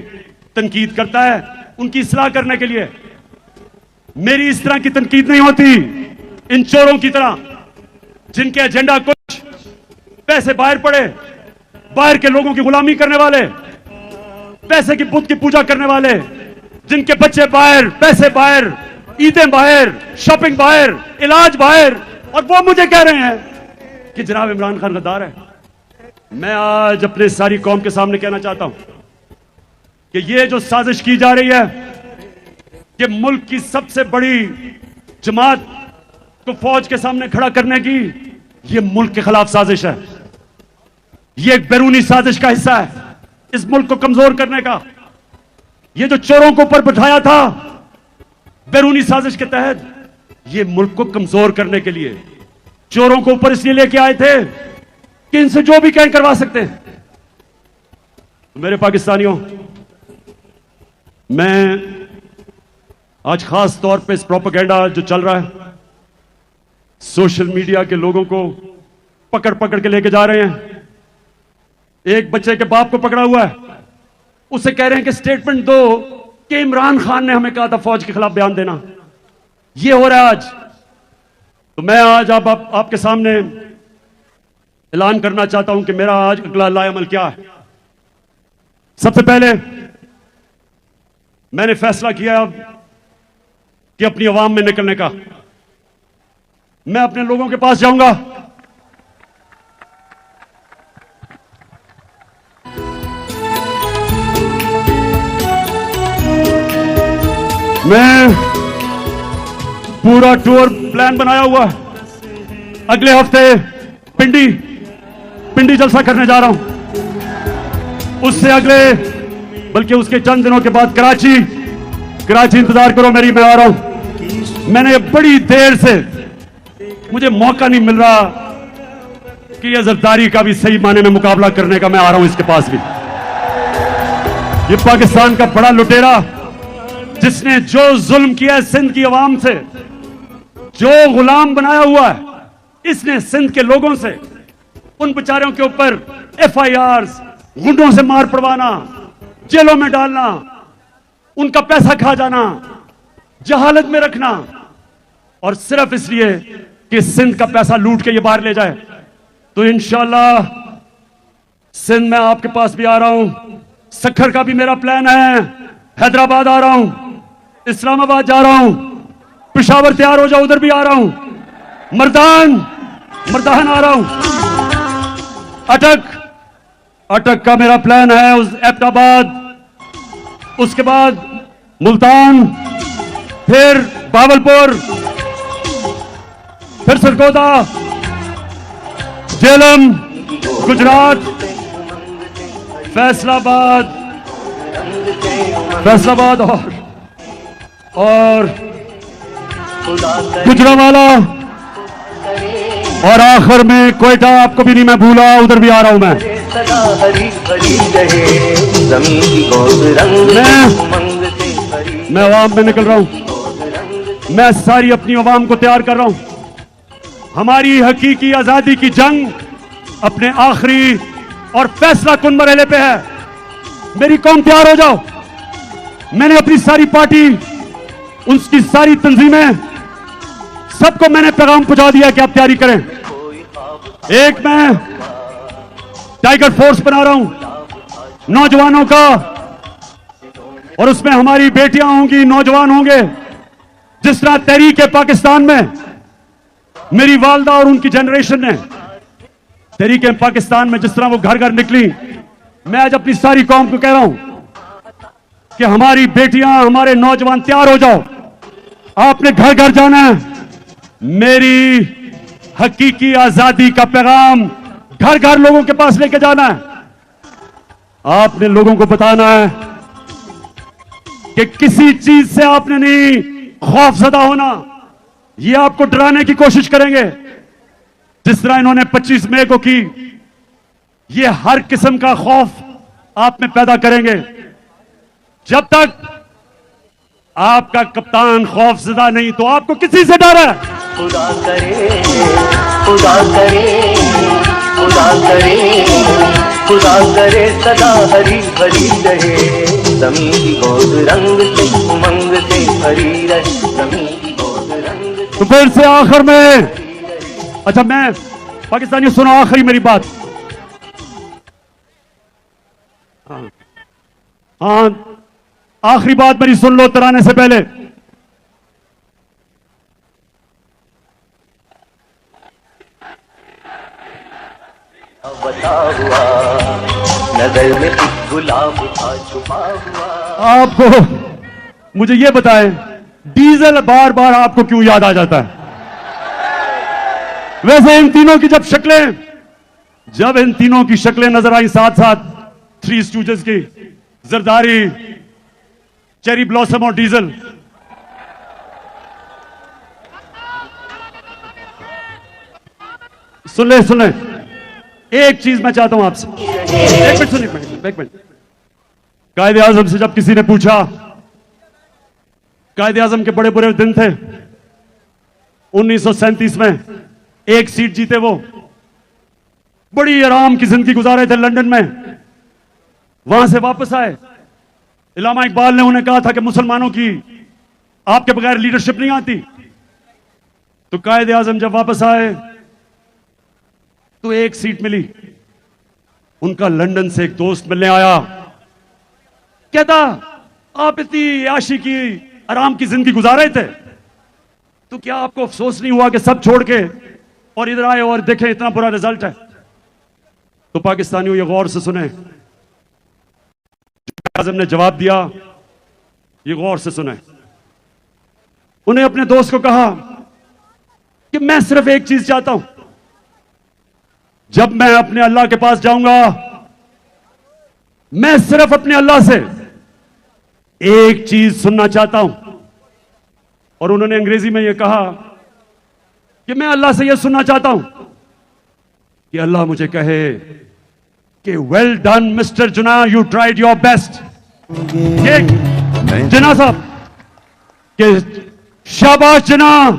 A: तनकीद करता है उनकी इस्लाह करने के लिए, मेरी इस तरह की तनकीद नहीं होती इन चोरों की तरह, जिनके एजेंडा कुछ पैसे बाहर पड़े, बाहर के लोगों की गुलामी करने वाले, पैसे की बुत की पूजा करने वाले, जिनके बच्चे बाहर, पैसे बाहर, ईदें बाहर, शॉपिंग बाहर, इलाज बाहर, और वो मुझे कह रहे हैं कि जनाब इमरान खान गद्दार है। मैं आज अपने सारी कौम के सामने कहना चाहता हूं कि ये जो साजिश की जा रही है कि मुल्क की सबसे बड़ी जमात को फौज के सामने खड़ा करने की, ये मुल्क के खिलाफ साजिश है। ये एक बैरूनी साजिश का हिस्सा है इस मुल्क को कमजोर करने का। ये जो चोरों को ऊपर बिठाया था बैरूनी साजिश के तहत, ये मुल्क को कमजोर करने के लिए चोरों को ऊपर इसलिए लेके आए थे कि इनसे जो भी कहें करवा सकते हैं। तो मेरे पाकिस्तानियों, मैं आज खास तौर पे इस प्रोपेगेंडा जो चल रहा है, सोशल मीडिया के लोगों को पकड़ पकड़ के लेके जा रहे हैं। एक बच्चे के बाप को पकड़ा हुआ है, उसे कह रहे हैं कि स्टेटमेंट दो कि इमरान खान ने हमें कहा था फौज के खिलाफ बयान देना। ये हो रहा है आज। तो मैं आज आपके सामने ऐलान करना चाहता हूं कि मेरा आज अगला लाएअमल क्या है। सबसे पहले मैंने फैसला किया कि अपनी आवाम में निकलने का। मैं अपने लोगों के पास जाऊंगा, मैं पूरा टूर प्लान बनाया हुआ है। अगले हफ्ते पिंडी जलसा करने जा रहा हूं। उससे अगले बल्कि उसके चंद दिनों के बाद कराची इंतजार करो मेरी, मैं आ रहा हूं। मैंने बड़ी देर से मुझे मौका नहीं मिल रहा कि यह जरदारी का भी सही माने में मुकाबला करने का। मैं आ रहा हूं इसके पास भी। ये पाकिस्तान का बड़ा लुटेरा जिसने जो जुल्म किया है सिंध की आवाम से, जो गुलाम बनाया हुआ है इसने सिंध के लोगों से, उन बेचारों के ऊपर FIRs, गुंडों से मार पड़वाना, जेलों में डालना, उनका पैसा खा जाना, जहालत में रखना, और सिर्फ इसलिए कि सिंध का पैसा लूट के ये बाहर ले जाए। तो इंशाल्लाह सिंध में आपके पास भी आ रहा हूं। सखर का भी मेरा प्लान है। हैदराबाद आ रहा हूं, इस्लामाबाद जा रहा हूं, पेशावर तैयार हो जाओ, उधर भी आ रहा हूं। मर्दान आ रहा हूं। अटक का मेरा प्लान है। उस एबटाबाद, उसके बाद मुल्तान, फिर बावलपुर, फिर सरगोदा, झेलम, गुजरात, फैसलाबाद और गुजरावाला, और आखिर में कोयटा। आपको भी नहीं मैं भूला, उधर भी आ रहा हूं मैं। मैं आवाम में निकल रहा हूं। मैं सारी अपनी आवाम को तैयार कर रहा हूं। हमारी हकीकी आजादी की जंग अपने आखिरी और फैसला कुन मरहले पे है। मेरी कौम तैयार हो जाओ। मैंने अपनी सारी पार्टी, उनकी सारी तंजीमें, सबको मैंने पैगाम पहुंचा दिया कि आप तैयारी करें। एक मैं टाइगर फोर्स बना रहा हूं नौजवानों का, और उसमें हमारी बेटियां होंगी, नौजवान होंगे। जिस तरह तहरीक पाकिस्तान में मेरी वालदा और उनकी जनरेशन ने तहरीक पाकिस्तान में जिस तरह वो घर घर निकली, मैं आज अपनी सारी कौम को कह रहा हूं कि हमारी बेटियां, हमारे नौजवान तैयार हो जाओ। आपने घर घर जाना है। मेरी हकीकी आजादी का पैगाम घर घर लोगों के पास लेके जाना है। आपने लोगों को बताना है कि किसी चीज से आपने नहीं खौफजदा होना। ये आपको डराने की कोशिश करेंगे जिस तरह इन्होंने 25 मई को की। ये हर किस्म का खौफ आप में पैदा करेंगे। जब तक आपका कप्तान खौफजदा नहीं तो आपको किसी से डर है?
C: खुदा करे, खुदा करे, खुदा करे, खुदा करे सदा हरी भरी रहे ज़मीं की गोद रंग से, उमंग से भरी रहे ज़मीं की गोद रंग से।
A: तो फिर से आखिर में, अच्छा मैं पाकिस्तानी सुनो आखिरी मेरी बात। हाँ, आखिरी बात मेरी सुन लो तराने से पहले।
C: बता हुआ नजर में गुलाब था छुपा हुआ।
A: आपको मुझे ये बताएं, डीजल बार बार आपको क्यों याद आ जाता है? वैसे इन तीनों की जब इन तीनों की शक्लें नजर आई साथ साथ, थ्री स्टूजेस की, जरदारी, चेरी ब्लॉसम और डीजल, सुन ले एक चीज मैं चाहता हूं आपसे। एक मिनट सुनिए, एक मिनट। कायदे आजम से जब किसी ने पूछा, कायदे आजम के बड़े बुरे दिन थे 1937 में, एक सीट जीते वो, बड़ी आराम की जिंदगी गुजारे थे लंदन में, वहां से वापस आए, इलामा इकबाल ने उन्हें कहा था कि मुसलमानों की आपके बगैर लीडरशिप नहीं आती। तो कायदे आजम जब वापस आए तो एक सीट मिली। उनका लंदन से एक दोस्त मिलने आया, कहता आप इतनी याशी की आराम की जिंदगी गुजार रहे थे, तो क्या आपको अफसोस नहीं हुआ कि सब छोड़ के और इधर आए और देखें इतना बुरा रिजल्ट है? तो पाकिस्तानियों ये गौर से सुने, आजम ने जवाब दिया, ये गौर से सुने। उन्हें अपने दोस्त को कहा कि मैं सिर्फ एक चीज चाहता हूं, जब मैं अपने अल्लाह के पास जाऊंगा, मैं सिर्फ अपने अल्लाह से एक चीज सुनना चाहता हूं। और उन्होंने अंग्रेजी में यह कहा कि मैं अल्लाह से यह सुनना चाहता हूं कि अल्लाह मुझे कहे कि वेल डन मिस्टर जुना, यू ट्राइड योर बेस्ट। जिना साहब कि शाबाश जिना,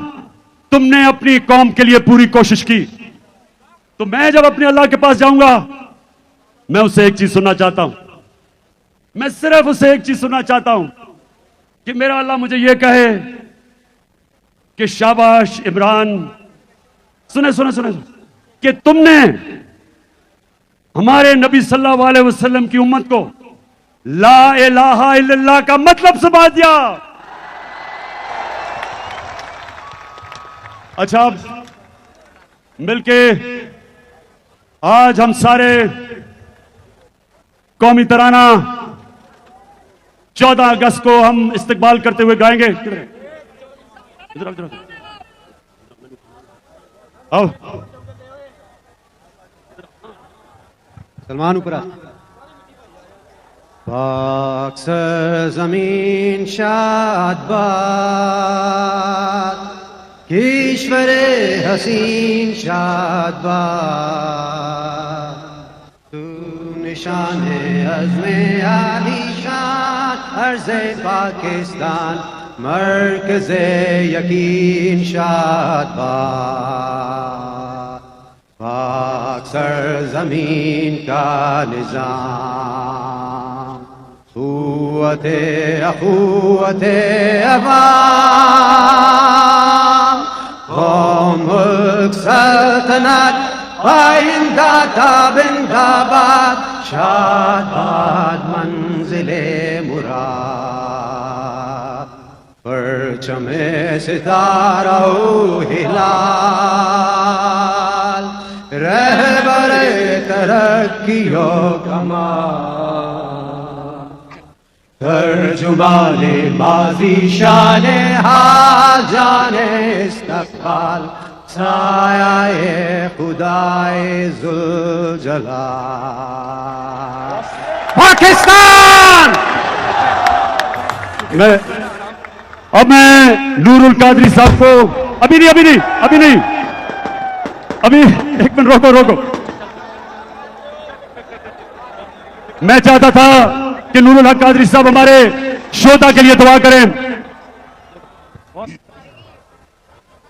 A: तुमने अपनी कौम के लिए पूरी कोशिश की। तो मैं जब अपने अल्लाह के पास जाऊंगा, मैं उसे एक चीज सुनना चाहता हूं, मैं सिर्फ उसे एक चीज सुनना चाहता हूं कि मेरा अल्लाह मुझे यह कहे कि शाबाश इमरान, सुने सुने सुने, कि तुमने हमारे नबी सल्लल्लाहु अलैहि वसल्लम की उम्मत को ला इलाहा इल्लल्लाह का मतलब समझा दिया। अच्छा, अब मिलके आज हम सारे कौमी तराना 14 अगस्त को हम इस्तकबाल करते हुए गाएंगे। इधर इधर आओ,
E: सलमान ऊपर आ। पाक सरज़मीन शाद बाद, ईश्वरे हसीन शाद बाद, तू निशाने अज़्मे आलीशान, अर्ज़े पाकिस्तान मरकज़े यकीन शाद बाद। पाक सरज़मीन का निज़ाम, क़ुव्वते अख़ुव्वते अवाम, कौम मुल्क सल्तनत आइंदा ताबिंदाबाद, शादाबाद मंज़िले मुराद, परचमे सितारा हिलाल, रहबरे तरक्कियो कमाल, तर्जुमाने माज़ी शाने हाल, जाने इस्तक़बाल, सायाए खुदाए ज़ुल जलाल।
A: पाकिस्तान। अब मैं नूरुल कादरी साहब को अभी नहीं एक मिनट रोको। मैं चाहता था कि नूरुल हक कादरी साहब हमारे श्रोता के लिए दुआ करें।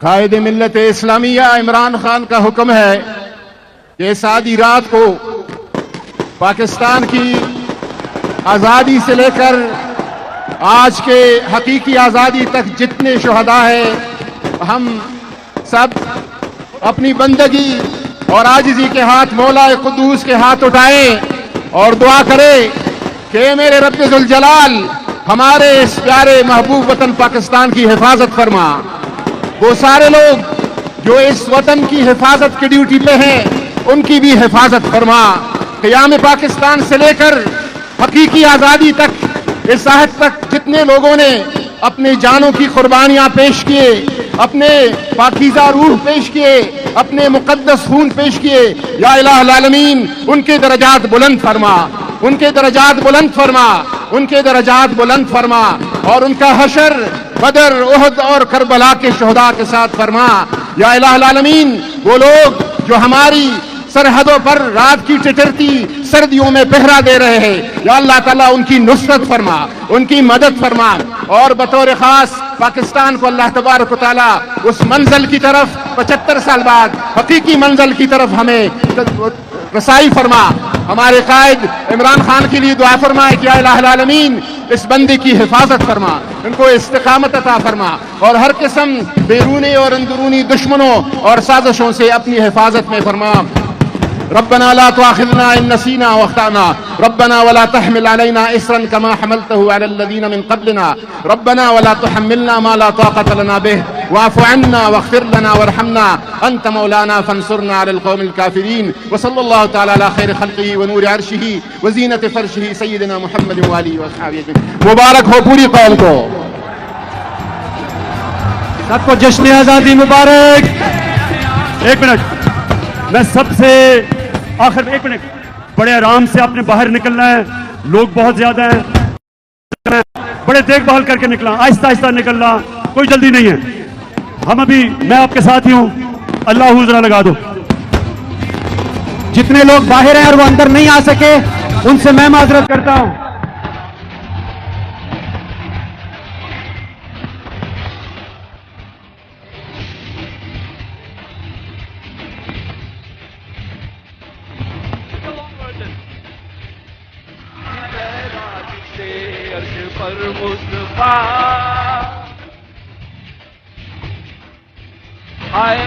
W: कायदे मिल्लत इस्लामिया इमरान खान का हुक्म है कि इस आधी रात को पाकिस्तान की आज़ादी से लेकर आज के हकीकी आज़ादी तक जितने शुहदा हैं, हम सब अपनी बंदगी और आजिज़ी के हाथ मौला कुद्दूस के हाथ उठाएं और दुआ करें कि मेरे रब्ब ज़ुल जलाल हमारे इस प्यारे महबूब वतन पाकिस्तान की हिफाजत फरमा। वो सारे लोग जो इस वतन की हिफाजत की ड्यूटी पे हैं, उनकी भी हिफाजत फरमा। क़याम पाकिस्तान से लेकर हकीकी आज़ादी तक, इस आहद तक जितने लोगों ने अपनी जानों की कुर्बानियां पेश किए, अपने पाकीज़ा रूह पेश किए, अपने मुक़द्दस खून पेश किए, या इलाहुल आलमीन उनके दरजात बुलंद फरमा, उनके दरजात बुलंद फरमा, उनके दरजात बुलंद फरमा, और उनका हशर बदर, उहद और करबला के शुहदा के साथ फरमा। या इलाहुल आलमीन वो लोग जो हमारी सरहदों पर रात की टिटरती सर्दियों में पहरा दे रहे हैं, या अल्लाह ताला उनकी नुसरत फरमा, उनकी मदद फरमा, और बतौर खास पाकिस्तान को अल्लाह तबारक व तआला उस मंजिल की तरफ 75 साल बाद हकीकी मंजिल की तरफ हमें रसाई फरमा। हमारे कायद इमरान खान के लिए दुआ फरमाए कि या इलाहुल आलमीन इस बंदे की हिफाजत फरमा, इनको इस्तिकामत अता फरमा और हर किस्म बैरूनी और अंदरूनी दुश्मनों और साजिशों से अपनी हिफाजत में फरमा। रब्बना ला तुआखिज़ना इन नसीना व अख्ताना, रब्बना वला तहमिल अलैना इसरन कमा हमलतहु अला अल्लज़ीना मिन क़ब्लिना, रब्बना वला तुहम्मिलना मा ला ताक़त लना बिह, वाफ़ु अन्ना वग़फ़िर लना वरहमना, अंत मौलाना फंसुरना अलल क़ौमिल काफ़िरीन। व सल्लल्लाहु तआला अला खैरि ख़ल्क़िही व नूरि अर्शिही व ज़ीनति फ़र्शिही सय्यिदिना मुहम्मद व आलिहि व अस्हाबिही अजमईन। मुबारक हो पूरी कौम को।
A: सबको जश्न आज़ादी मुबारक। एक मिनट, मैं सबसे आखिर में, एक मिनट, बड़े आराम से आपने बाहर निकलना है, लोग बहुत ज्यादा हैं, बड़े देखभाल करके निकलना, आहिस्ता आहिस्ता निकलना, कोई जल्दी नहीं है। हम अभी, मैं आपके साथ ही हूं, अल्लाह हुज़रा लगा दो।
G: जितने लोग बाहर हैं और वो अंदर नहीं आ सके उनसे मैं माजरत करता हूं।
C: पर मुस्तफा आए